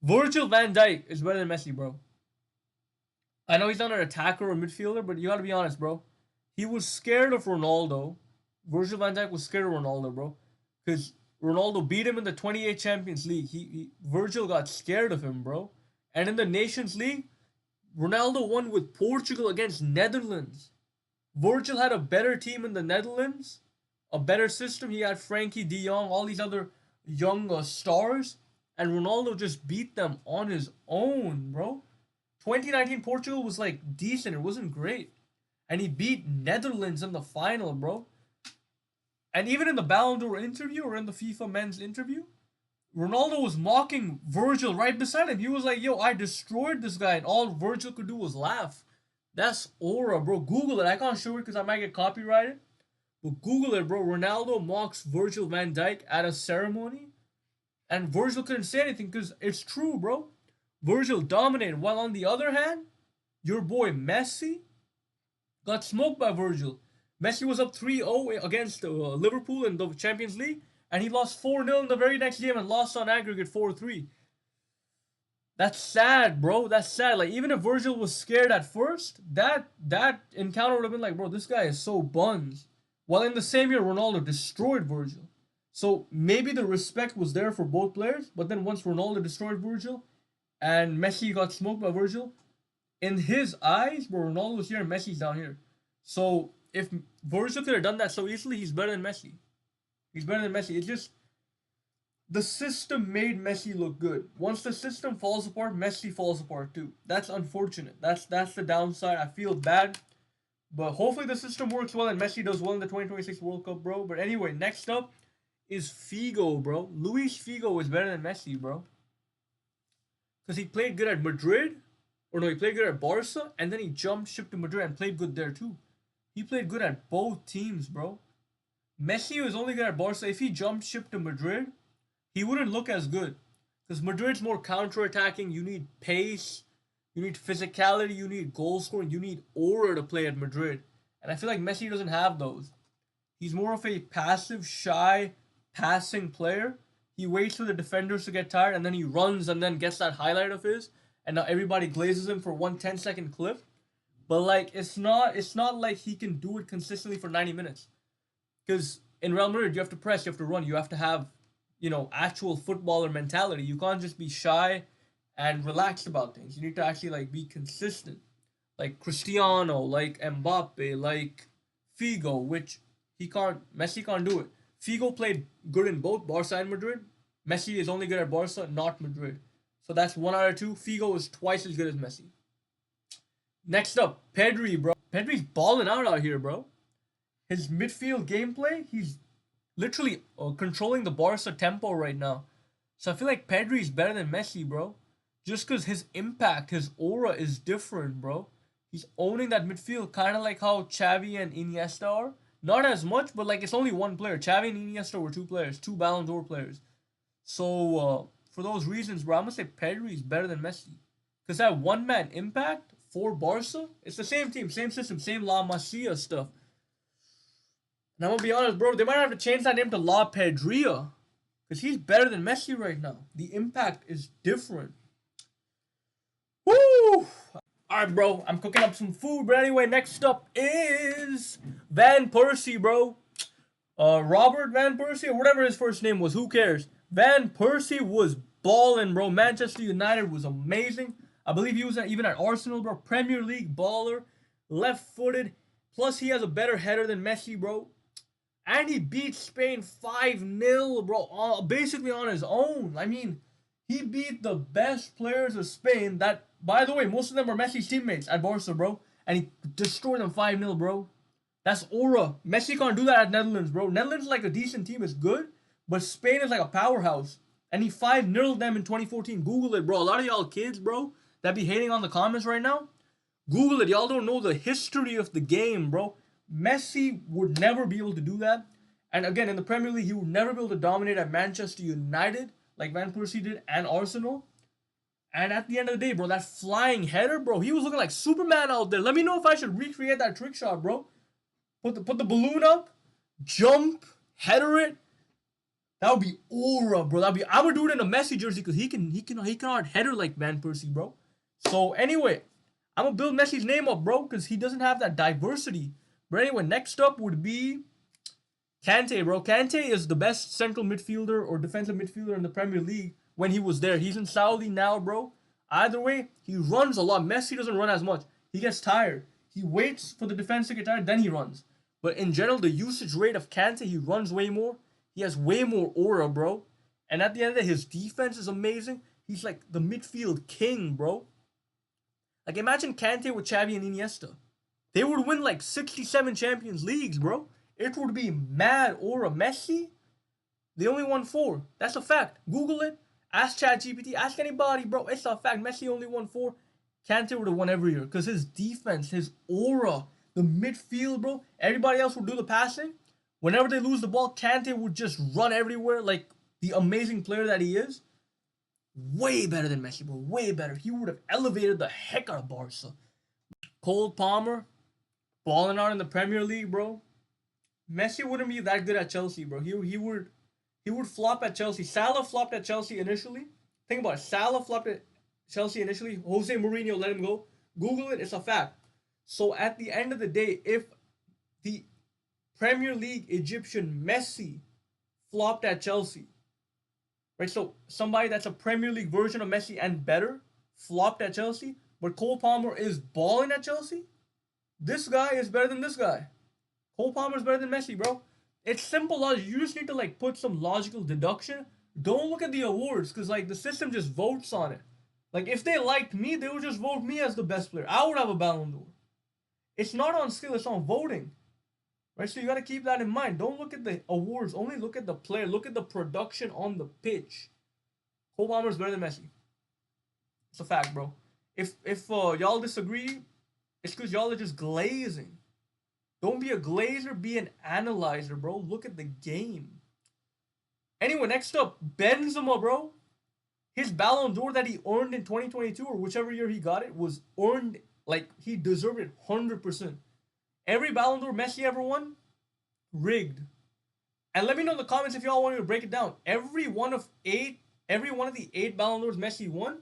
Virgil van Dijk is better than Messi, bro. I know he's not an attacker or midfielder, but you gotta be honest, bro. He was scared of Ronaldo. Virgil van Dijk was scared of Ronaldo, bro. Because Ronaldo beat him in the 28 Champions League. Virgil got scared of him, bro. And in the Nations League, Ronaldo won with Portugal against Netherlands. Virgil had a better team in the Netherlands, a better system. He had Frankie de Jong, all these other young stars. And Ronaldo just beat them on his own, bro. 2019 Portugal was like decent. It wasn't great. And he beat Netherlands in the final, bro. And even in the Ballon d'Or interview or in the FIFA men's interview, Ronaldo was mocking Virgil right beside him. He was like, yo, I destroyed this guy. And all Virgil could do was laugh. That's aura, bro. Google it. I can't show it because I might get copyrighted. But Google it, bro. Ronaldo mocks Virgil van Dijk at a ceremony. And Virgil couldn't say anything because it's true, bro. Virgil dominated. While on the other hand, your boy Messi got smoked by Virgil. Messi was up 3-0 against Liverpool in the Champions League. And he lost 4-0 in the very next game and lost on aggregate 4-3. That's sad, bro. That's sad. Like, even if Virgil was scared at first, that encounter would have been like, bro, this guy is so buns. While in the same year, Ronaldo destroyed Virgil. So maybe the respect was there for both players, but then once Ronaldo destroyed Virgil and Messi got smoked by Virgil, in his eyes, bro, Ronaldo was here and Messi's down here. So if Virgil could have done that so easily, he's better than Messi. He's better than Messi. It's just the system made Messi look good. Once the system falls apart, Messi falls apart too. That's unfortunate. That's the downside. I feel bad. But hopefully the system works well and Messi does well in the 2026 World Cup, bro. But anyway, next up is Figo, bro. Luis Figo is better than Messi, bro. Because he played good at Madrid. Or no, he played good at Barca. And then he jumped ship to Madrid and played good there too. He played good at both teams, bro. Messi was only good at Barca. If he jumped ship to Madrid, he wouldn't look as good. Because Madrid's more counter-attacking. You need pace. You need physicality. You need goal scoring. You need aura to play at Madrid. And I feel like Messi doesn't have those. He's more of a passive, shy, passing player. He waits for the defenders to get tired and then he runs and then gets that highlight of his. And now everybody glazes him for one 10-second clip. But like it's not like he can do it consistently for 90 minutes. Because in Real Madrid, you have to press, you have to run, you have to have, actual footballer mentality. You can't just be shy and relaxed about things. You need to actually like be consistent. Like Cristiano, like Mbappe, like Figo, which Messi can't do it. Figo played good in both Barca and Madrid. Messi is only good at Barca, not Madrid. So that's 1 out of 2. Figo is twice as good as Messi. Next up, Pedri, bro. Pedri's balling out here, bro. His midfield gameplay, he's literally controlling the Barca tempo right now. So I feel like Pedri's better than Messi, bro. Just because his impact, his aura is different, bro. He's owning that midfield, kind of like how Xavi and Iniesta are. Not as much, but like it's only one player. Xavi and Iniesta were 2 players, 2 Ballon d'Or players. So for those reasons, bro, I'm gonna say Pedri is better than Messi. Because that one-man impact for Barca, it's the same team, same system, same La Masia stuff. And I'm gonna be honest, bro, they might have to change that name to La Pedria. Because he's better than Messi right now. The impact is different. Woo! Alright, bro, I'm cooking up some food. But anyway, next up is Van Persie, bro. Robert Van Persie, or whatever his first name was, who cares? Van Persie was balling, bro. Manchester United was amazing. I believe he was even at Arsenal, bro. Premier League baller, left-footed. Plus, he has a better header than Messi, bro. And he beat Spain 5-0, bro. Basically on his own. I mean, he beat the best players of Spain that, by the way, most of them are Messi's teammates at Barca, bro. And he destroyed them 5-0, bro. That's aura. Messi can't do that at Netherlands, bro. Netherlands is like a decent team. It's good. But Spain is like a powerhouse. And he 5-0'd them in 2014. Google it, bro. A lot of y'all kids, bro, that be hating on the comments right now, Google it. Y'all don't know the history of the game, bro. Messi would never be able to do that. And again, in the Premier League, he would never be able to dominate at Manchester United like Van Persie did and Arsenal. And at the end of the day, bro, that flying header, bro, he was looking like Superman out there. Let me know if I should recreate that trick shot, bro. Put the balloon up, jump, header it. That would be aura, bro. I'm gonna do it in a Messi jersey because he cannot header like Van Persie, bro. So anyway, I'm gonna build Messi's name up, bro, because he doesn't have that diversity. But anyway, next up would be Kante, bro. Kante is the best central midfielder or defensive midfielder in the Premier League when he was there. He's in Saudi now, bro. Either way, he runs a lot. Messi doesn't run as much. He gets tired. He waits for the defense to get tired, then he runs. But in general, the usage rate of Kante, he runs way more. He has way more aura, bro. And at the end of the day, his defense is amazing. He's like the midfield king, bro. Like, imagine Kante with Xavi and Iniesta. They would win like 67 Champions Leagues, bro. It would be mad aura. Messi, they only won 4. That's a fact. Google it. Ask ChatGPT. Ask anybody, bro. It's a fact. Messi only won 4. Kante would have won every year. Because his defense, his aura, the midfield, bro. Everybody else would do the passing. Whenever they lose the ball, Kante would just run everywhere like the amazing player that he is. Way better than Messi, bro. Way better. He would have elevated the heck out of Barca. Cole Palmer, balling out in the Premier League, bro. Messi wouldn't be that good at Chelsea, bro. He would flop at Chelsea. Salah flopped at Chelsea initially. Think about it. Salah flopped at Chelsea initially. Jose Mourinho let him go. Google it. It's a fact. So at the end of the day, if the Premier League Egyptian Messi flopped at Chelsea, right? So somebody that's a Premier League version of Messi and better flopped at Chelsea, but Cole Palmer is balling at Chelsea. This guy is better than this guy. Cole Palmer is better than Messi, bro. It's simple logic. You just need to like put some logical deduction. Don't look at the awards because like the system just votes on it. Like if they liked me, they would just vote me as the best player. I would have a Ballon d'Or. It's not on skill, it's on voting. Right? So you got to keep that in mind. Don't look at the awards. Only look at the player. Look at the production on the pitch. Cole Palmer is better than Messi. It's a fact, bro. If y'all disagree, it's because y'all are just glazing. Don't be a glazer, be an analyzer, bro. Look at the game. Anyway, next up, Benzema, bro. His Ballon d'Or that he earned in 2022 or whichever year he got it was earned like he deserved it 100%. Every Ballon d'Or Messi ever won, rigged. And let me know in the comments if y'all want me to break it down. Every one of the 8 Ballon d'Ors Messi won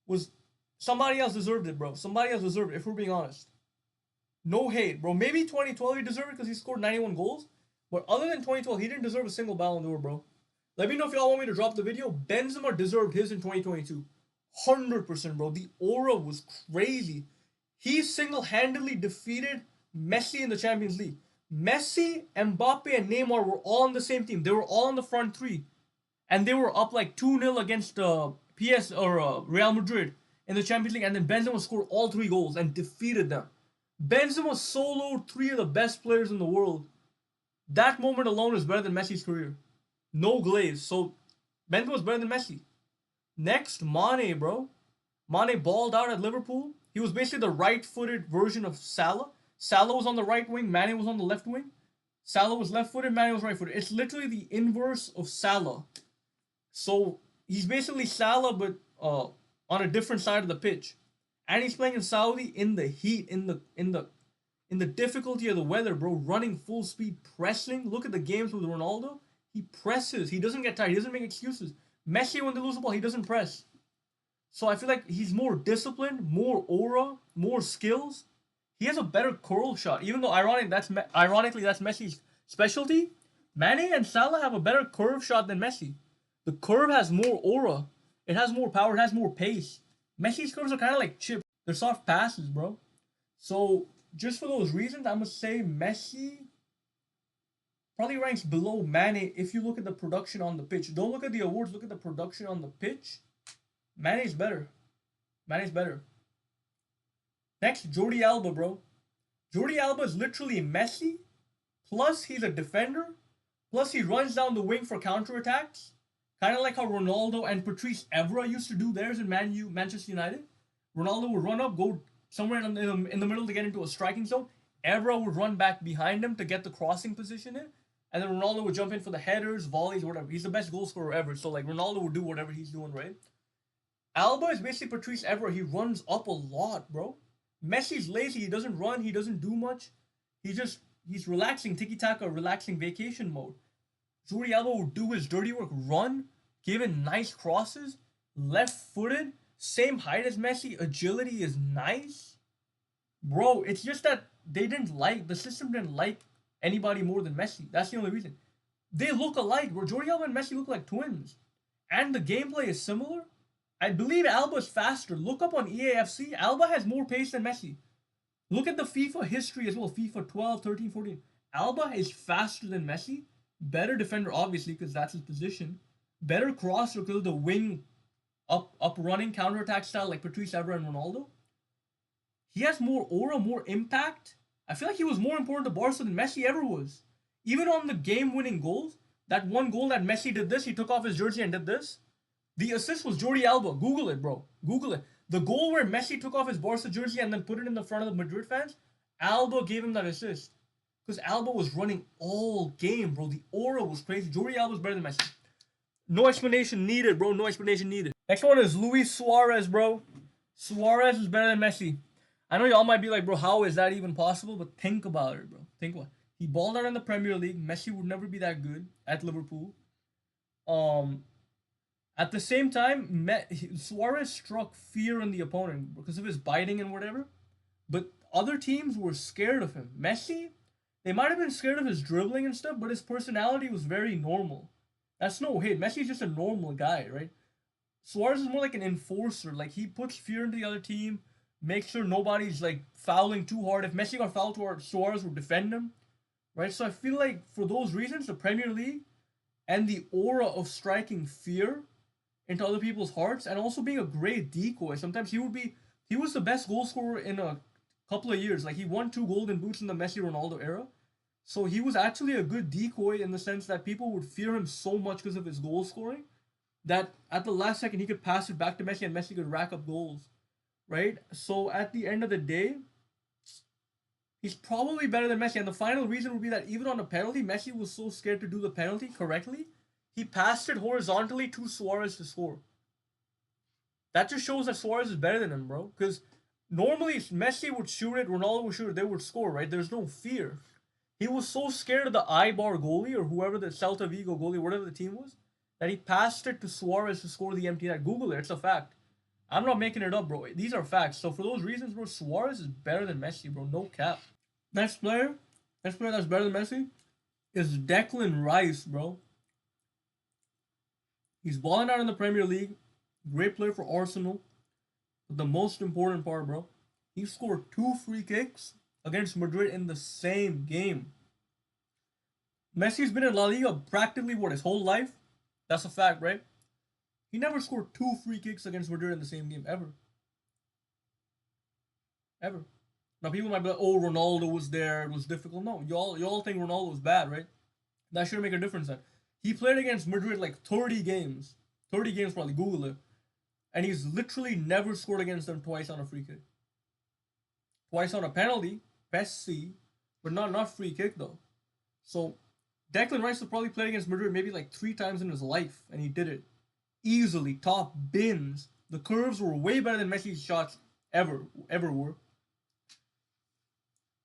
was somebody else deserved it, bro. Somebody else deserved it, if we're being honest. No hate, bro. Maybe 2012 he deserved it because he scored 91 goals. But other than 2012, he didn't deserve a single Ballon d'Or, bro. Let me know if y'all want me to drop the video. Benzema deserved his in 2022. 100%, bro. The aura was crazy. He single-handedly defeated Messi in the Champions League. Messi, Mbappe, and Neymar were all on the same team. They were all on the front three. And they were up like 2-0 against Real Madrid in the Champions League. And then Benzema scored all 3 goals and defeated them. Benzema soloed 3 of the best players in the world. That moment alone is better than Messi's career. No glaze. So, Benzema was better than Messi. Next, Mane, bro. Mane balled out at Liverpool. He was basically the right-footed version of Salah. Salah was on the right wing, Mane was on the left wing. Salah was left-footed, Mane was right-footed. It's literally the inverse of Salah. So, he's basically Salah, but on a different side of the pitch. And he's playing in Saudi in the heat, in the difficulty of the weather, bro. Running full speed, pressing. Look at the games with Ronaldo. He presses. He doesn't get tired. He doesn't make excuses. Messi, when they lose the ball, he doesn't press. So I feel like he's more disciplined, more aura, more skills. He has a better curl shot. Even though ironically that's Messi's specialty, Mane and Salah have a better curve shot than Messi. The curve has more aura. It has more power. It has more pace. Messi's curves are kind of like chips. They're soft passes, bro. So just for those reasons, I'm going to say Messi probably ranks below Mane if you look at the production on the pitch. Don't look at the awards, look at the production on the pitch. Mane's better. Mane's better. Next, Jordi Alba, bro. Jordi Alba is literally Messi, plus he's a defender, plus he runs down the wing for counterattacks. Kind of like how Ronaldo and Patrice Evra used to do theirs in Manchester United. Ronaldo would run up, go somewhere in the middle to get into a striking zone. Evra would run back behind him to get the crossing position in. And then Ronaldo would jump in for the headers, volleys, whatever. He's the best goal scorer ever. So, like, Ronaldo would do whatever he's doing, right? Alba is basically Patrice Evra. He runs up a lot, bro. Messi's lazy. He doesn't run. He doesn't do much. He's relaxing. Tiki-taka, relaxing vacation mode. Jordi Alba would do his dirty work. Run. Give in nice crosses. Left-footed. Same height as Messi. Agility is nice. Bro, it's just that the system didn't like anybody more than Messi. That's the only reason. They look alike, bro. Jordi Alba and Messi look like twins. And the gameplay is similar. I believe Alba is faster. Look up on EAFC. Alba has more pace than Messi. Look at the FIFA history as well. FIFA 12, 13, 14. Alba is faster than Messi. Better defender, obviously, because that's his position. Better crosser because of the wing up running counter-attack style like Patrice Evra and Ronaldo. He has more aura, more impact. I feel like he was more important to Barca than Messi ever was. Even on the game-winning goals, that one goal that Messi did this, he took off his jersey and did this. The assist was Jordi Alba. Google it, bro. Google it. The goal where Messi took off his Barca jersey and then put it in the front of the Madrid fans, Alba gave him that assist. Because Alba was running all game, bro. The aura was crazy. Jordi Alba was better than Messi. No explanation needed, bro. No explanation needed. Next one is Luis Suarez, bro. Suarez is better than Messi. I know y'all might be like, bro, how is that even possible? But think about it, bro. Think about it. He balled out in the Premier League. Messi would never be that good at Liverpool. At the same time, Suarez struck fear in the opponent because of his biting and whatever. But other teams were scared of him. Messi, they might have been scared of his dribbling and stuff, but his personality was very normal. That's no hate. Messi's just a normal guy, right? Suarez is more like an enforcer. Like, he puts fear into the other team, makes sure nobody's, like, fouling too hard. If Messi got fouled too hard, Suarez would defend him, right? So I feel like for those reasons, the Premier League and the aura of striking fear into other people's hearts and also being a great decoy. Sometimes he was the best goal scorer in a couple of years. Like, he won 2 golden boots in the Messi-Ronaldo era. So he was actually a good decoy in the sense that people would fear him so much because of his goal scoring that at the last second he could pass it back to Messi and Messi could rack up goals, right? So at the end of the day, he's probably better than Messi. And the final reason would be that even on a penalty, Messi was so scared to do the penalty correctly, he passed it horizontally to Suarez to score. That just shows that Suarez is better than him, bro. Because normally Messi would shoot it, Ronaldo would shoot it, they would score, right? There's no fear. He was so scared of the Eibar goalie or whoever the Celta Vigo goalie, whatever the team was, that he passed it to Suarez to score the empty net. Google it, it's a fact. I'm not making it up, bro. These are facts. So for those reasons, bro, Suarez is better than Messi, bro. No cap. Next player that's better than Messi. is Declan Rice, bro. He's balling out in the Premier League. Great player for Arsenal. But the most important part, bro, he scored 2 free kicks against Madrid in the same game. Messi's been in La Liga practically what his whole life. That's a fact, right? He never scored 2 free kicks against Madrid in the same game ever. Ever. Now people might be like, "Oh, Ronaldo was there. It was difficult." No, y'all think Ronaldo was bad, right? That shouldn't make a difference. Then he played against Madrid like 30 games. 30 games probably. Google it. And he's literally never scored against them twice on a free kick. Twice on a penalty, Pepsi, but not free kick though. So Declan Rice will probably play against Madrid maybe like 3 times in his life, and he did it easily. Top bins. The curves were way better than Messi's shots ever were.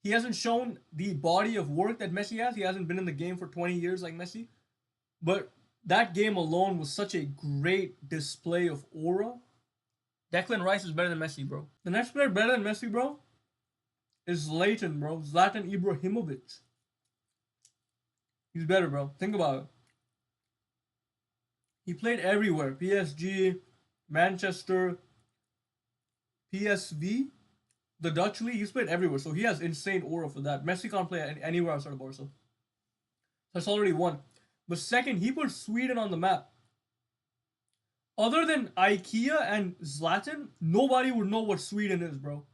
He hasn't shown the body of work that Messi has. He hasn't been in the game for 20 years like Messi. But that game alone was such a great display of aura. Declan Rice is better than Messi, bro. The next player better than Messi, bro, is Zlatan, bro. Zlatan Ibrahimovic. He's better, bro. Think about it. He played everywhere. PSG, Manchester, PSV, the Dutch league. He's played everywhere, so he has insane aura for that. Messi can't play anywhere outside of Barca. That's already one. But second, he put Sweden on the map. Other than IKEA and Zlatan, nobody would know what Sweden is, bro.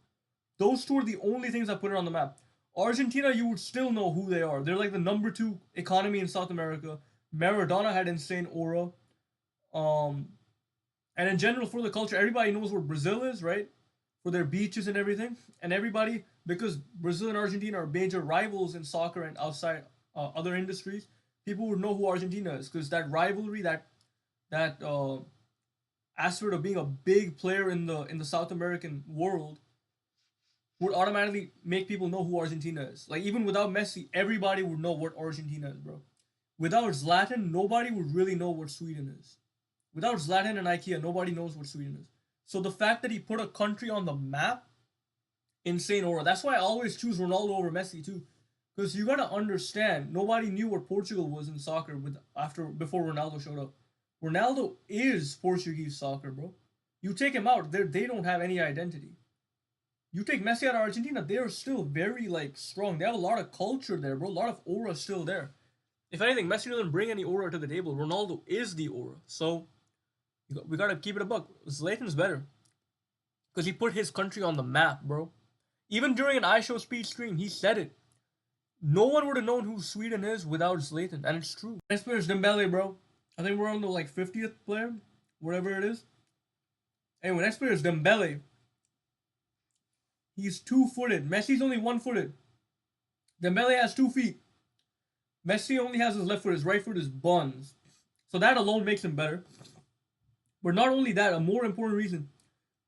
Those two are the only things that put it on the map. Argentina, you would still know who they are. They're like the number 2 economy in South America. Maradona had insane aura. And in general, for the culture, everybody knows where Brazil is, right? For their beaches and everything. And everybody, because Brazil and Argentina are major rivals in soccer and outside other industries, people would know who Argentina is. Because that rivalry, that aspect of being a big player in the South American world would automatically make people know who Argentina is. Like, even without Messi, everybody would know what Argentina is, bro. Without Zlatan, nobody would really know what Sweden is. Without Zlatan and IKEA, nobody knows what Sweden is. So the fact that he put a country on the map, insane aura. That's why I always choose Ronaldo over Messi too. Because you gotta understand, nobody knew what Portugal was in soccer before Ronaldo showed up. Ronaldo is Portuguese soccer, bro. You take him out, they don't have any identity. You take Messi out of Argentina, they're still very like strong. They have a lot of culture there, bro. A lot of aura still there. If anything, Messi doesn't bring any aura to the table. Ronaldo is the aura. So we gotta keep it a buck. Zlatan's better because he put his country on the map, bro. Even during an iShow speed stream, he said it. No one would have known who Sweden is without Zlatan, and it's true. Next player is Dembele, bro. I think we're on the like 50th player, whatever it is. Anyway, next player is Dembele. He's 2-footed. Messi's only 1-footed. Dembele has 2 feet. Messi only has his left foot. His right foot is buns. So that alone makes him better. But not only that, a more important reason.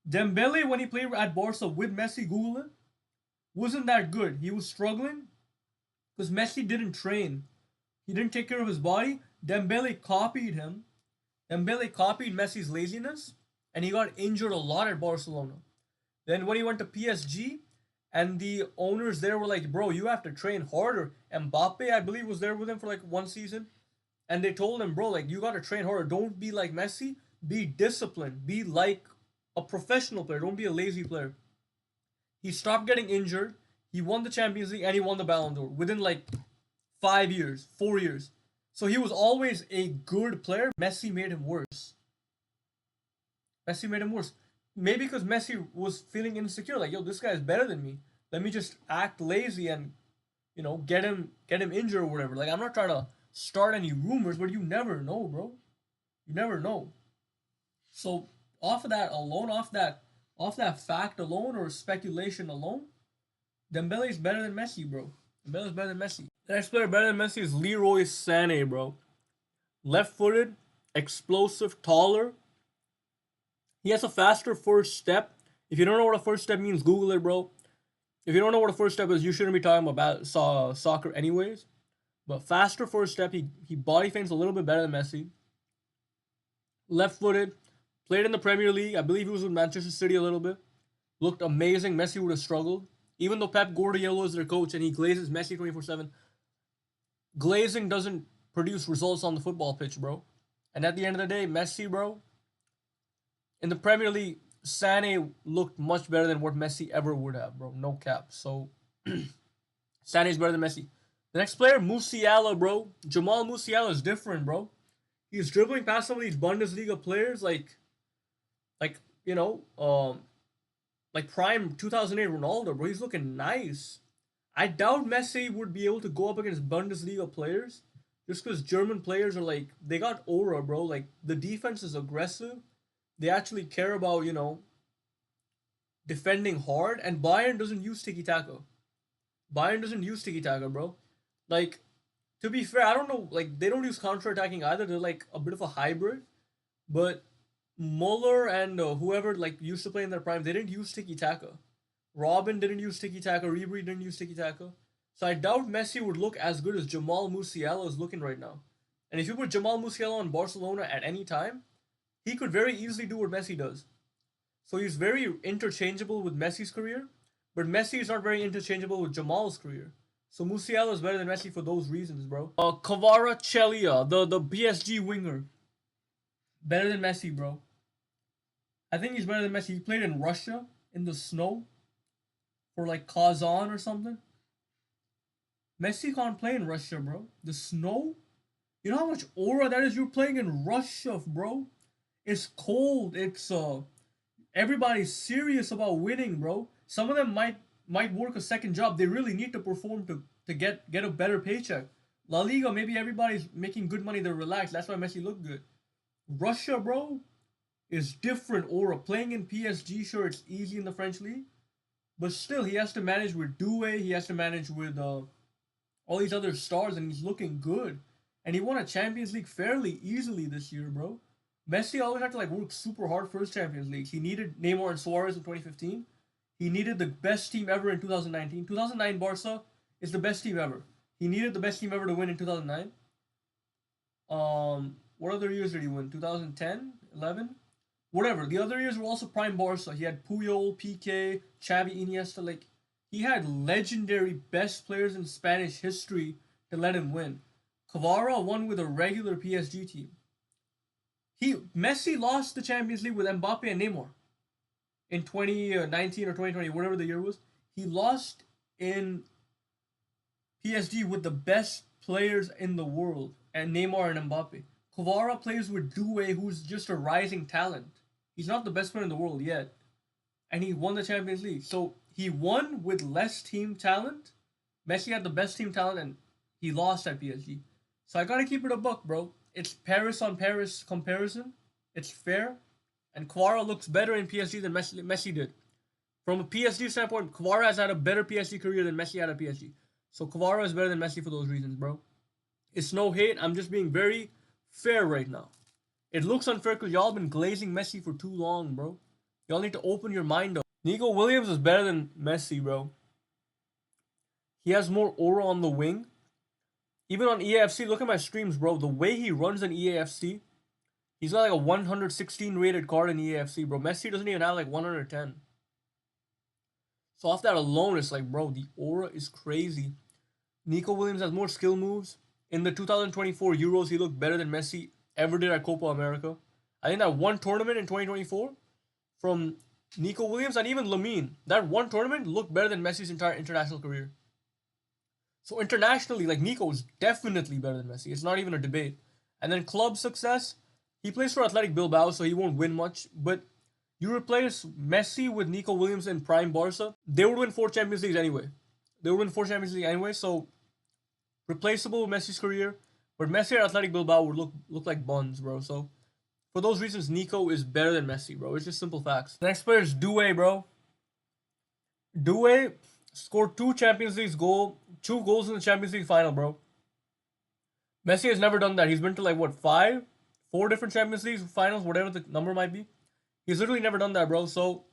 Dembele, when he played at Barca with Messi, Google it, wasn't that good. He was struggling because Messi didn't train. He didn't take care of his body. Dembele copied him. Dembele copied Messi's laziness, and he got injured a lot at Barcelona. Then when he went to PSG, and the owners there were like, bro, you have to train harder. Mbappe, I believe, was there with him for like 1 season. And they told him, bro, like, you got to train harder. Don't be like Messi. Be disciplined. Be like a professional player. Don't be a lazy player. He stopped getting injured. He won the Champions League, and he won the Ballon d'Or within like 5 years, 4 years. So he was always a good player. Messi made him worse. Messi made him worse. Maybe because Messi was feeling insecure, like, yo, this guy is better than me. Let me just act lazy and, get him injured or whatever. Like, I'm not trying to start any rumors, but you never know, bro. You never know. So off of that alone, off that fact alone or speculation alone, Dembele is better than Messi, bro. Dembele is better than Messi. The next player better than Messi is Leroy Sané, bro. Left-footed, explosive, taller. He has a faster first step. If you don't know what a first step means, Google it, bro. If you don't know what a first step is, you shouldn't be talking about soccer anyways. But faster first step, he body feints a little bit better than Messi. Left-footed, played in the Premier League. I believe he was with Manchester City a little bit. Looked amazing. Messi would have struggled. Even though Pep Guardiola is their coach and he glazes Messi 24/7, glazing doesn't produce results on the football pitch, bro. And at the end of the day, Messi, bro, in the Premier League, Sané looked much better than what Messi ever would have, bro. No cap. So Sané's better than Messi. The next player, Musiala, bro. Jamal Musiala is different, bro. He's dribbling past some of these Bundesliga players like you know, like prime 2008 Ronaldo, bro. He's looking nice. I doubt Messi would be able to go up against Bundesliga players just because German players are like, they got aura, bro. Like, the defense is aggressive. They actually care about, defending hard. And Bayern doesn't use tiki taka. Bayern doesn't use tiki taka, bro. Like, to be fair, I don't know. Like, they don't use counter attacking either. They're like a bit of a hybrid. But Muller and whoever like used to play in their prime, they didn't use tiki taka. Robin didn't use tiki taka. Ribery didn't use tiki taka. So I doubt Messi would look as good as Jamal Musiala is looking right now. And if you put Jamal Musiala on Barcelona at any time, he could very easily do what Messi does. So he's very interchangeable with Messi's career, but Messi is not very interchangeable with Jamal's career. So Musiala is better than Messi for those reasons, bro. Kvaratskhelia, the PSG winger, better than Messi, bro. I think he's better than Messi. He played in Russia in the snow for like Kazan or something. Messi can't play in Russia, bro. The snow? You know how much aura that is? You're playing in Russia, bro. It's cold. It's everybody's serious about winning, bro. Some of them might work a second job. They really need to perform to get a better paycheck. La Liga, maybe everybody's making good money, they're relaxed. That's why Messi looked good. Russia, bro, is different aura. Playing in PSG, sure, it's easy in the French league. But still, he has to manage with Doué. He has to manage with all these other stars, and he's looking good. And he won a Champions League fairly easily this year, bro. Messi always had to like work super hard for his Champions League. He needed Neymar and Suarez in 2015. He needed the best team ever in 2019. 2009 Barca is the best team ever. He needed the best team ever to win in 2009. What other years did he win? 2010, 11, whatever. The other years were also prime Barca. He had Puyol, Piqué, Xavi, Iniesta. Like, he had legendary best players in Spanish history to let him win. Kvara won with a regular PSG team. Messi lost the Champions League with Mbappe and Neymar in 2019 or 2020, whatever the year was. He lost in PSG with the best players in the world, and Neymar and Mbappe. Kvara plays with Doué, who's just a rising talent. He's not the best player in the world yet, and he won the Champions League. So he won with less team talent. Messi had the best team talent, and he lost at PSG. So I gotta keep it a buck, bro. It's Paris on Paris comparison. It's fair, and Kvara looks better in PSG than Messi did. From a PSG standpoint, Kvara has had a better PSG career than Messi had at PSG. So Kvara is better than Messi for those reasons, bro. It's no hate. I'm just being very fair right now. It looks unfair because y'all been glazing Messi for too long, bro. Y'all need to open your mind up. Nico Williams is better than Messi, bro. He has more aura on the wing. Even on EAFC, look at my streams, bro. The way he runs in EAFC, he's got like a 116 rated card in EAFC, bro. Messi doesn't even have like 110. So off that alone, it's like, bro, the aura is crazy. Nico Williams has more skill moves. In the 2024 Euros, he looked better than Messi ever did at Copa America. I think that one tournament in 2024 from Nico Williams and even Lamine, that one tournament looked better than Messi's entire international career. So internationally, like, Nico is definitely better than Messi. It's not even a debate. And then club success, he plays for Athletic Bilbao, so he won't win much. But you replace Messi with Nico Williams in prime Barca, they would win 4 Champions Leagues anyway. So replaceable with Messi's career. But Messi at Athletic Bilbao would look like buns, bro. So for those reasons, Nico is better than Messi, bro. It's just simple facts. The next player is Doué, bro. Doué scored 2 Champions League goals in the Champions League final, bro. Messi has never done that. He's been to like, what, 4 different Champions League finals, whatever the number might be. He's literally never done that, bro. So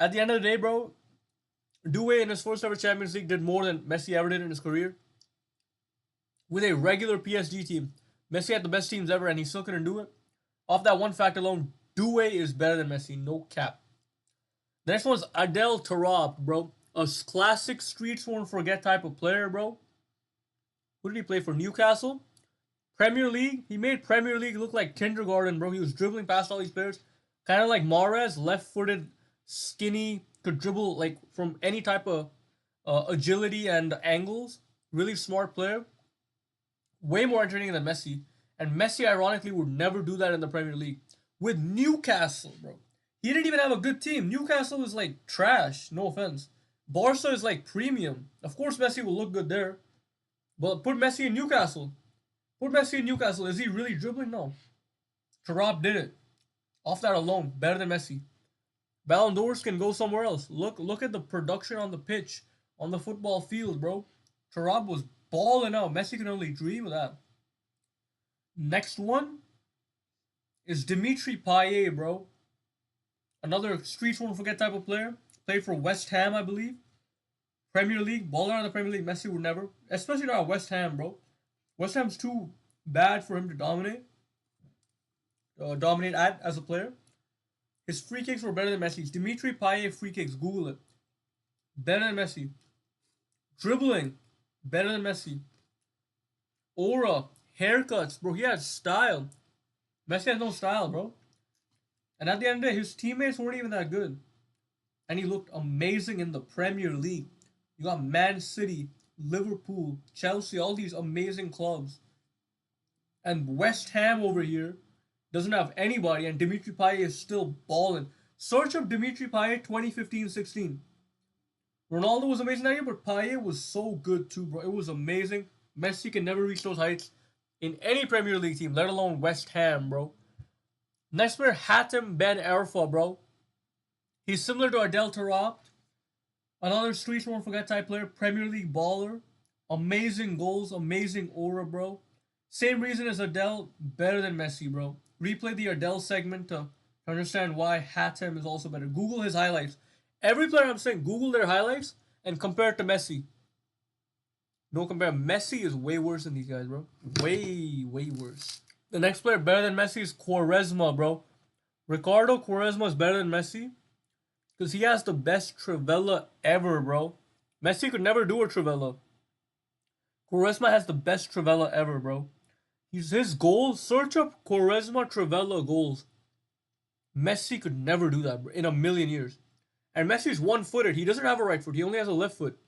at the end of the day, bro, Doué in his first ever Champions League did more than Messi ever did in his career. With a regular PSG team, Messi had the best teams ever, and he still couldn't do it. Off that one fact alone, Doué is better than Messi, no cap. The next one is Adel Tarab, bro. A classic streets won't forget type of player, bro. Who did he play for? Newcastle. Premier League. He made Premier League look like kindergarten, bro. He was dribbling past all these players. Kind of like Mahrez, left-footed, skinny, could dribble like from any type of agility and angles. Really smart player. Way more entertaining than Messi. And Messi, ironically, would never do that in the Premier League. With Newcastle, bro. He didn't even have a good team. Newcastle is like trash. No offense. Barca is like premium. Of course, Messi will look good there. But put Messi in Newcastle. Put Messi in Newcastle. Is he really dribbling? No. Tarab did it. Off that alone. Better than Messi. Ballon d'Ors can go somewhere else. Look at the production on the pitch. On the football field, bro. Tarab was balling out. Messi can only dream of that. Next one is Dimitri Payet, bro. Another streets won't forget type of player. Played for West Ham, I believe. Premier League. Ball out of the Premier League. Messi would never. Especially not West Ham, bro. West Ham's too bad for him to dominate. Dominate at as a player. His free kicks were better than Messi's. Dimitri Payet free kicks. Google it. Better than Messi. Dribbling. Better than Messi. Aura. Haircuts. Bro, he has style. Messi has no style, bro. And at the end of the day, his teammates weren't even that good. And he looked amazing in the Premier League. You got Man City, Liverpool, Chelsea, all these amazing clubs. And West Ham over here doesn't have anybody, and Dimitri Payet is still balling. Search up Dimitri Payet 2015-16. Ronaldo was amazing that year, but Payet was so good too, bro. It was amazing. Messi can never reach those heights in any Premier League team, let alone West Ham, bro. Next player, Hatem Ben Arfa, bro. He's similar to Adel Taarabt. Another streets won't forget type player, Premier League baller. Amazing goals, amazing aura, bro. Same reason as Adel, better than Messi, bro. Replay the Adel segment to understand why Hatem is also better. Google his highlights. Every player I'm saying, Google their highlights and compare it to Messi. No compare. Messi is way worse than these guys, bro. Way worse. The next player better than Messi is Quaresma, bro. Ricardo Quaresma is better than Messi because he has the best Trivela ever, bro. Messi could never do a Trivela. Quaresma has the best Trivela ever, bro. His goals. Search up Quaresma Trivela goals. Messi could never do that, bro, in a million years. And Messi's one-footed. He doesn't have a right foot. He only has a left foot.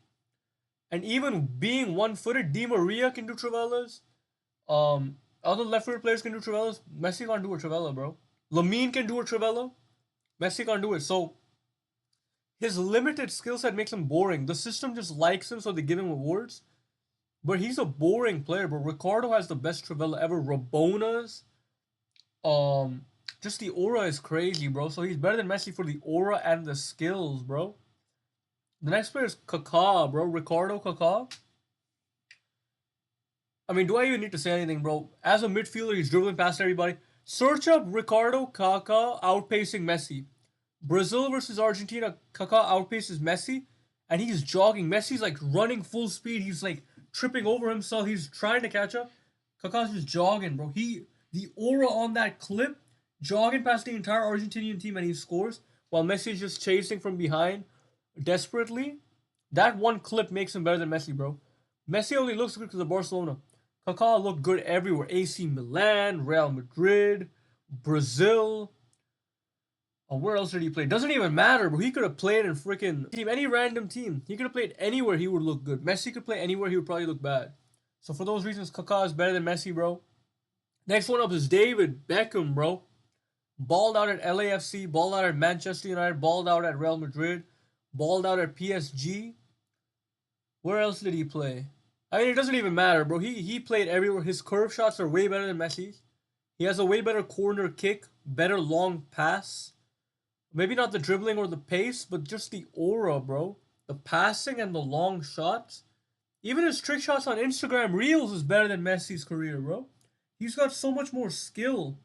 And even being one-footed, Di Maria can do Trivelas. Other left-footed players can do Trivelas. Messi can't do a Trivela, bro. Lamine can do a Trivela. Messi can't do it. So, his limited skill set makes him boring. The system just likes him, so they give him awards. But he's a boring player, bro. Ricardo has the best Trivela ever. Rabona's. Just the aura is crazy, bro. So he's better than Messi for the aura and the skills, bro. The next player is Kaká, bro. Ricardo Kaká. I mean, do I even need to say anything, bro? As a midfielder, he's dribbling past everybody. Search up Ricardo Kaká outpacing Messi. Brazil versus Argentina, Kaká outpaces Messi, and he's jogging. Messi's like running full speed. He's like tripping over himself. He's trying to catch up. Kaká's just jogging, bro. The aura on that clip, jogging past the entire Argentinian team, and he scores while Messi's just chasing from behind desperately. That one clip makes him better than Messi, bro. Messi only looks good because of Barcelona. Kaká looked good everywhere. AC Milan, Real Madrid, Brazil. Oh, where else did he play? Doesn't even matter, bro. He could have played in freaking team, any random team. He could have played anywhere. He would look good. Messi could play anywhere. He would probably look bad. So for those reasons, Kaká is better than Messi, bro. Next one up is David Beckham, bro. Balled out at LAFC, balled out at Manchester United, balled out at Real Madrid, balled out at PSG. Where else did he play? I mean, it doesn't even matter, bro. He played everywhere. His curve shots are way better than Messi's. He has a way better corner kick, better long pass. Maybe not the dribbling or the pace, but just the aura, bro. The passing and the long shots. Even his trick shots on Instagram Reels is better than Messi's career, bro. He's got so much more skill.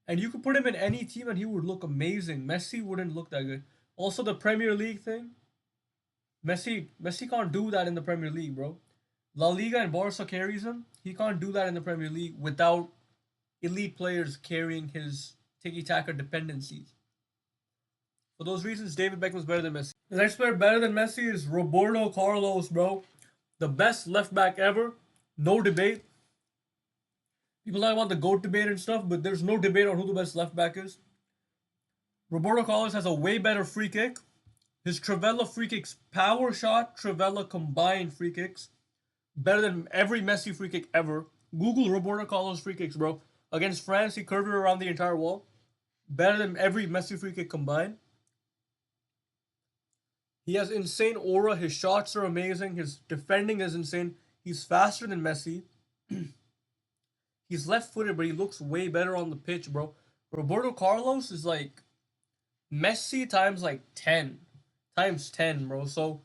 And you could put him in any team and he would look amazing. Messi wouldn't look that good. Also, the Premier League thing. Messi can't do that in the Premier League, bro. La Liga and Barca carries him. He can't do that in the Premier League without elite players carrying his tiki-taka dependencies. For those reasons, David Beckham is better than Messi. The next player better than Messi is Roberto Carlos, bro. The best left back ever. No debate. People talk about the GOAT debate and stuff, but there's no debate on who the best left back is. Roberto Carlos has a way better free kick. His Trivela free kicks, power shot, Trivela combined free kicks, better than every Messi free kick ever. Google Roberto Carlos free kicks, bro. Against France, he curved it around the entire wall. Better than every Messi free kick combined. He has insane aura. His shots are amazing. His defending is insane. He's faster than Messi. He's left-footed, but he looks way better on the pitch, bro. Roberto Carlos is like Messi times like 10. Times 10, bro. So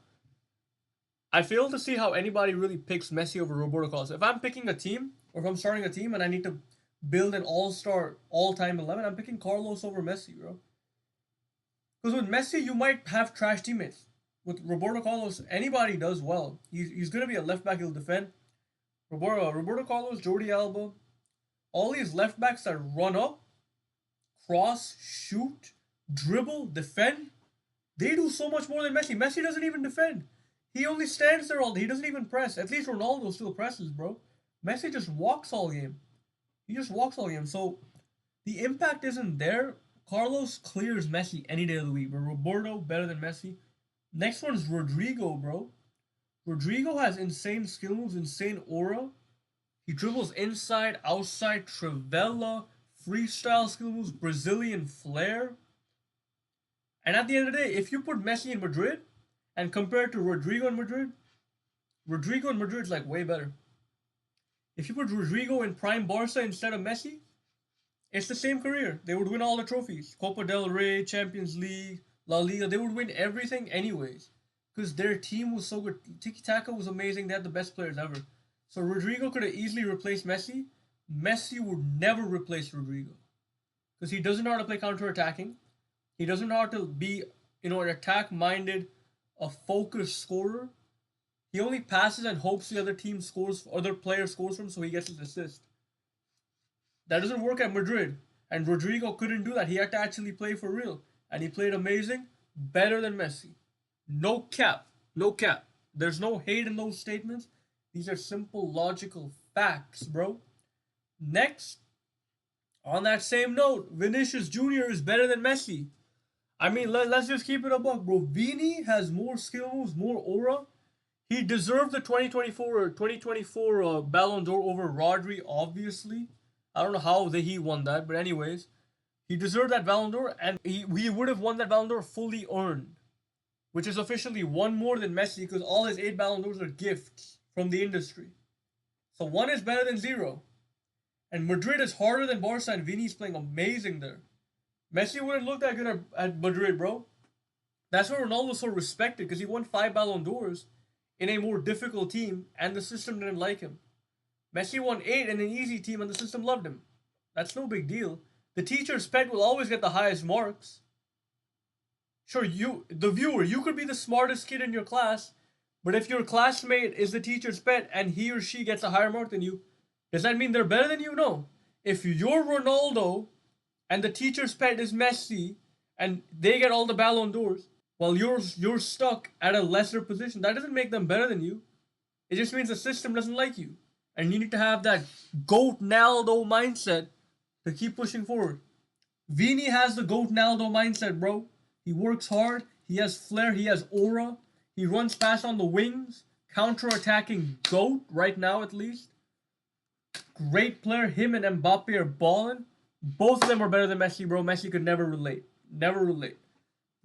I fail to see how anybody really picks Messi over Roberto Carlos. If I'm picking a team, or if I'm starting a team and I need to build an all-star, all-time 11, I'm picking Carlos over Messi, bro. Because with Messi, you might have trash teammates. With Roberto Carlos, anybody does well. He's going to be a left back, he'll defend. Roberto Carlos, Jordi Alba, all these left backs that run up, cross, shoot, dribble, defend, they do so much more than Messi. Messi doesn't even defend. He only stands there all day. He doesn't even press. At least Ronaldo still presses, bro. Messi just walks all game. He just walks all game. So the impact isn't there. Carlos clears Messi any day of the week, but Roberto better than Messi. Next one is Rodrigo, bro. Rodrigo has insane skill moves, insane aura. He dribbles inside, outside, Trivela, freestyle skill moves, Brazilian flair. And at the end of the day, if you put Messi in Madrid and compare it to Rodrigo in Madrid is like way better. If you put Rodrigo in prime Barca instead of Messi, it's the same career. They would win all the trophies. Copa del Rey, Champions League, La Liga. They would win everything anyways. Because their team was so good. Tiki-taka was amazing. They had the best players ever. So Rodrigo could have easily replaced Messi. Messi would never replace Rodrigo. Because he doesn't know how to play counter-attacking. He doesn't know how to be, an attack-minded, a focused scorer. He only passes and hopes the other player scores from him so he gets his assist. That doesn't work at Madrid. And Rodrigo couldn't do that. He had to actually play for real. And he played amazing. Better than Messi. No cap. No cap. There's no hate in those statements. These are simple, logical facts, bro. Next, on that same note, Vinicius Jr. is better than Messi. I mean, let's just keep it a buck, bro. Vini has more skill moves, more aura. He deserved the 2024 Ballon d'Or over Rodri, obviously. I don't know how he won that, but anyways. He deserved that Ballon d'Or, and he would have won that Ballon d'Or fully earned. Which is officially one more than Messi, because all his 8 Ballon d'Ors are gifts from the industry. So 1 is better than 0. And Madrid is harder than Barca, and Vini's playing amazing there. Messi wouldn't look that good at Madrid, bro. That's why Ronaldo's so respected, because he won 5 Ballon d'Ors in a more difficult team, and the system didn't like him. Messi won 8 in an easy team, and the system loved him. That's no big deal. The teacher's pet will always get the highest marks. Sure, the viewer, you could be the smartest kid in your class, but if your classmate is the teacher's pet and he or she gets a higher mark than you, does that mean they're better than you? No. If you're Ronaldo and the teacher's pet is Messi and they get all the Ballon d'Ors while you're stuck at a lesser position, that doesn't make them better than you. It just means the system doesn't like you. And you need to have that GOAT Naldo mindset to keep pushing forward. Vini has the GOAT Naldo mindset, bro. He works hard, he has flair, he has aura, he runs fast on the wings, counter-attacking GOAT right now at least. Great player, him and Mbappe are balling. Both of them are better than Messi, bro. Messi could never relate. Never relate.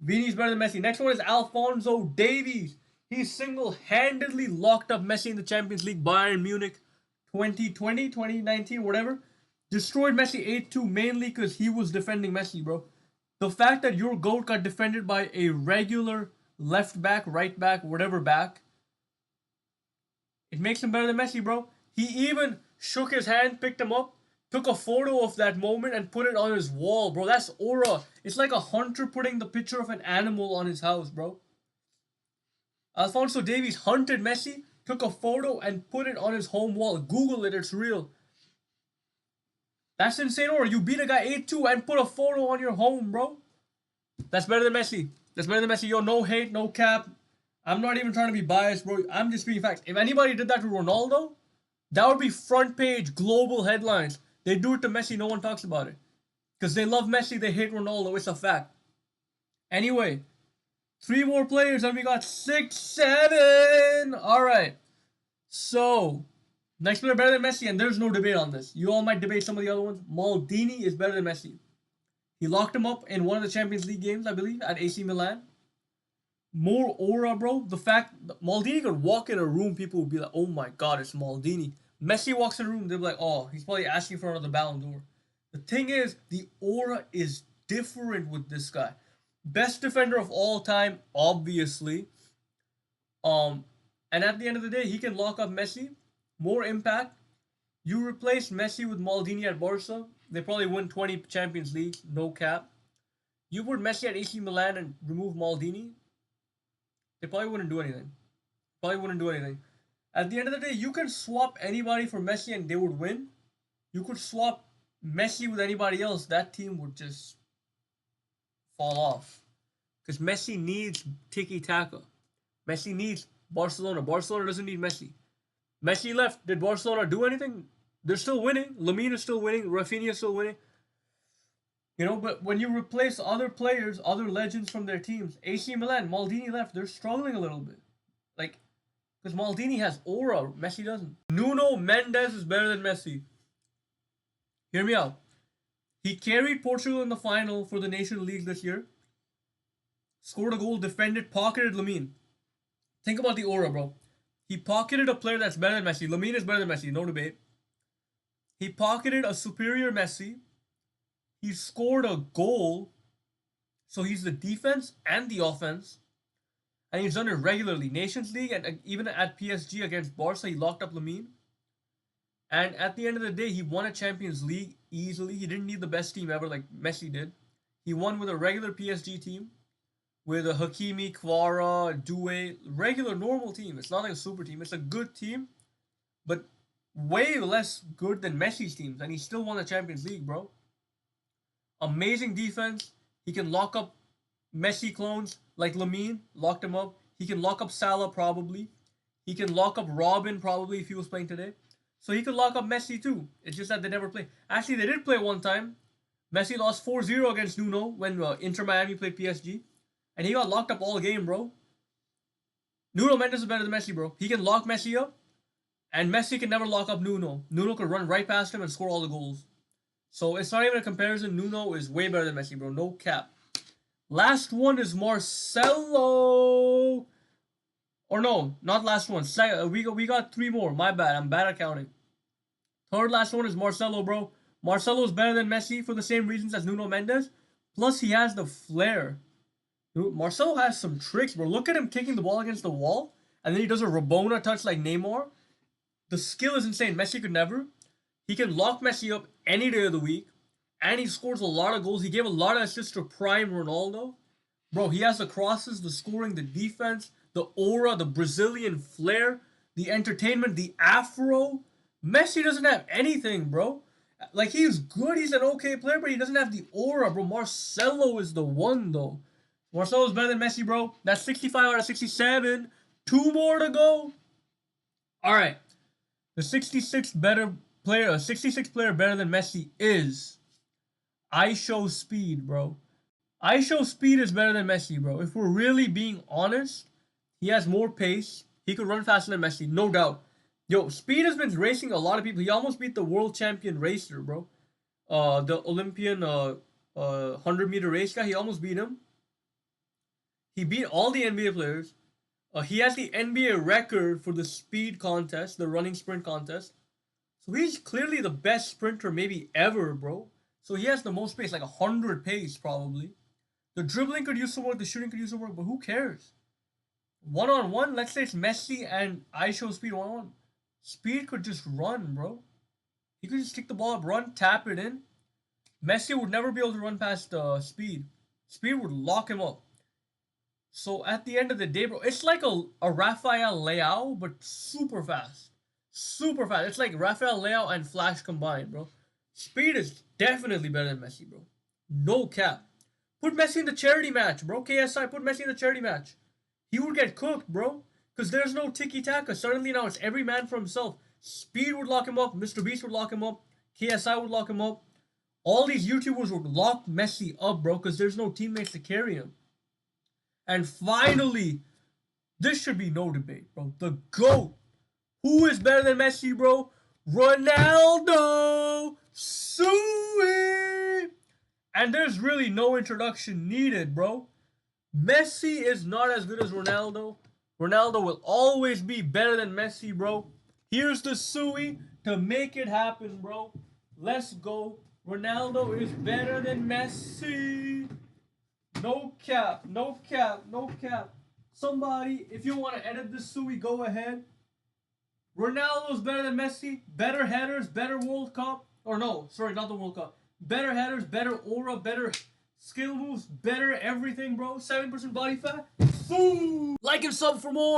Vini's better than Messi. Next one is Alphonso Davies. He single-handedly locked up Messi in the Champions League, Bayern Munich 2020, 2019, whatever. Destroyed Messi 8-2 mainly because he was defending Messi, bro. The fact that your GOAT got defended by a regular left back, right back, whatever back, it makes him better than Messi, bro. He even shook his hand, picked him up, took a photo of that moment and put it on his wall, bro. That's aura. It's like a hunter putting the picture of an animal on his house, bro. Alphonso Davies hunted Messi, took a photo and put it on his home wall. Google it, it's real. That's insane aura. You beat a guy 8-2 and put a photo on your home, bro. That's better than Messi. That's better than Messi. Yo, no hate, no cap. I'm not even trying to be biased, bro. I'm just speaking facts. If anybody did that to Ronaldo, That would be front page global headlines. They do it to Messi, no one talks about it. Because they love Messi, they hate Ronaldo, it's a fact. Anyway, 3 more players and we got 6, 7. Alright. So, next player better than Messi, and there's no debate on this. You all might debate some of the other ones. Maldini is better than Messi. He locked him up in one of the Champions League games, I believe, at AC Milan. More aura, bro. The fact that Maldini could walk in a room, people would be like, oh my god, it's Maldini. Messi walks in a room, they'll be like, oh, he's probably asking for another Ballon d'Or. The thing is, the aura is different with this guy. Best defender of all time, obviously. And at the end of the day, he can lock up Messi. More impact. You replace Messi with Maldini at Barca, they probably win 20 Champions Leagues, no cap. You put Messi at AC Milan and remove Maldini, they probably wouldn't do anything. At the end of the day, you can swap anybody for Messi and they would win. You could swap Messi with anybody else, that team would just fall off. Because Messi needs tiki-taka. Messi needs Barcelona. Barcelona doesn't need Messi. Messi left. Did Barcelona do anything? They're still winning. Lamine is still winning. Raphinha is still winning. You know, but when you replace other players, other legends from their teams, AC Milan, Maldini left, they're struggling a little bit. Like, because Maldini has aura, Messi doesn't. Nuno Mendes is better than Messi. Hear me out. He carried Portugal in the final for the Nation League this year. Scored a goal, defended, pocketed Lamine. Think about the aura, bro. He pocketed a player that's better than Messi. Lamine is better than Messi, no debate. He pocketed a superior Messi. He scored a goal. So he's the defense and the offense. And he's done it regularly. Nations League and even at PSG against Barca, he locked up Lamine. And at the end of the day, he won a Champions League easily. He didn't need the best team ever like Messi did. He won with a regular PSG team. With a Hakimi, Kvara, Doué, regular normal team. It's not like a super team. It's a good team. But way less good than Messi's teams. And he still won the Champions League, bro. Amazing defense. He can lock up Messi clones like Lamine. Locked him up. He can lock up Salah probably. He can lock up Robin probably if he was playing today. So he could lock up Messi too. It's just that they never play. Actually, they did play one time. Messi lost 4-0 against Nuno when Inter Miami played PSG. And he got locked up all game, bro. Nuno Mendes is better than Messi, bro. He can lock Messi up. And Messi can never lock up Nuno. Nuno could run right past him and score all the goals. So it's not even a comparison. Nuno is way better than Messi, bro. No cap. Last one is Marcelo. Or no, not last one. We got 3 more. My bad. I'm bad at counting. Third last one is Marcelo, bro. Marcelo is better than Messi for the same reasons as Nuno Mendes. Plus, he has the flair. Marcelo has some tricks, bro. Look at him kicking the ball against the wall. And then he does a Rabona touch like Neymar. The skill is insane. Messi could never. He can lock Messi up any day of the week. And he scores a lot of goals. He gave a lot of assists to prime Ronaldo. Bro, he has the crosses, the scoring, the defense, the aura, the Brazilian flair, the entertainment, the afro. Messi doesn't have anything, bro. Like, he's good. He's an okay player, but he doesn't have the aura, bro. Marcelo is the one, though. Marcelo's better than Messi, bro. That's 65 out of 67. 2 more to go. All right. The 66th player better than Messi is I Show Speed, bro. I Show Speed is better than Messi, bro. If we're really being honest, he has more pace. He could run faster than Messi, no doubt. Yo, Speed has been racing a lot of people. He almost beat the world champion racer, bro. The Olympian 100-meter race guy. He almost beat him. He beat all the NBA players. He has the NBA record for the speed contest, the running sprint contest. So he's clearly the best sprinter maybe ever, bro. So he has the most pace, like 100 pace probably. The dribbling could use some work, the shooting could use some work, but who cares? One-on-one, let's say it's Messi and I Show Speed one-on-one. Speed could just run, bro. He could just kick the ball up, run, tap it in. Messi would never be able to run past Speed. Speed would lock him up. So at the end of the day, bro, it's like a Rafael Leao, but super fast. Super fast. It's like Rafael Leao and Flash combined, bro. Speed is definitely better than Messi, bro. No cap. Put Messi in the charity match, bro. KSI, put Messi in the charity match. He would get cooked, bro. Because there's no tiki-taka. Suddenly now it's every man for himself. Speed would lock him up. Mr. Beast would lock him up. KSI would lock him up. All these YouTubers would lock Messi up, bro, because there's no teammates to carry him. And finally, this should be no debate, bro. The GOAT. Who is better than Messi, bro? Ronaldo! Suey! And there's really no introduction needed, bro. Messi is not as good as Ronaldo. Ronaldo will always be better than Messi, bro. Here's the Suey to make it happen, bro. Let's go. Ronaldo is better than Messi. No cap, no cap, no cap. Somebody, if you want to edit this Suey, go ahead. Ronaldo's better than Messi. Better headers, better World Cup. Or no, sorry, not the World Cup. Better headers, better aura, better skill moves, better everything, bro. 7% body fat. Food. Like and sub for more.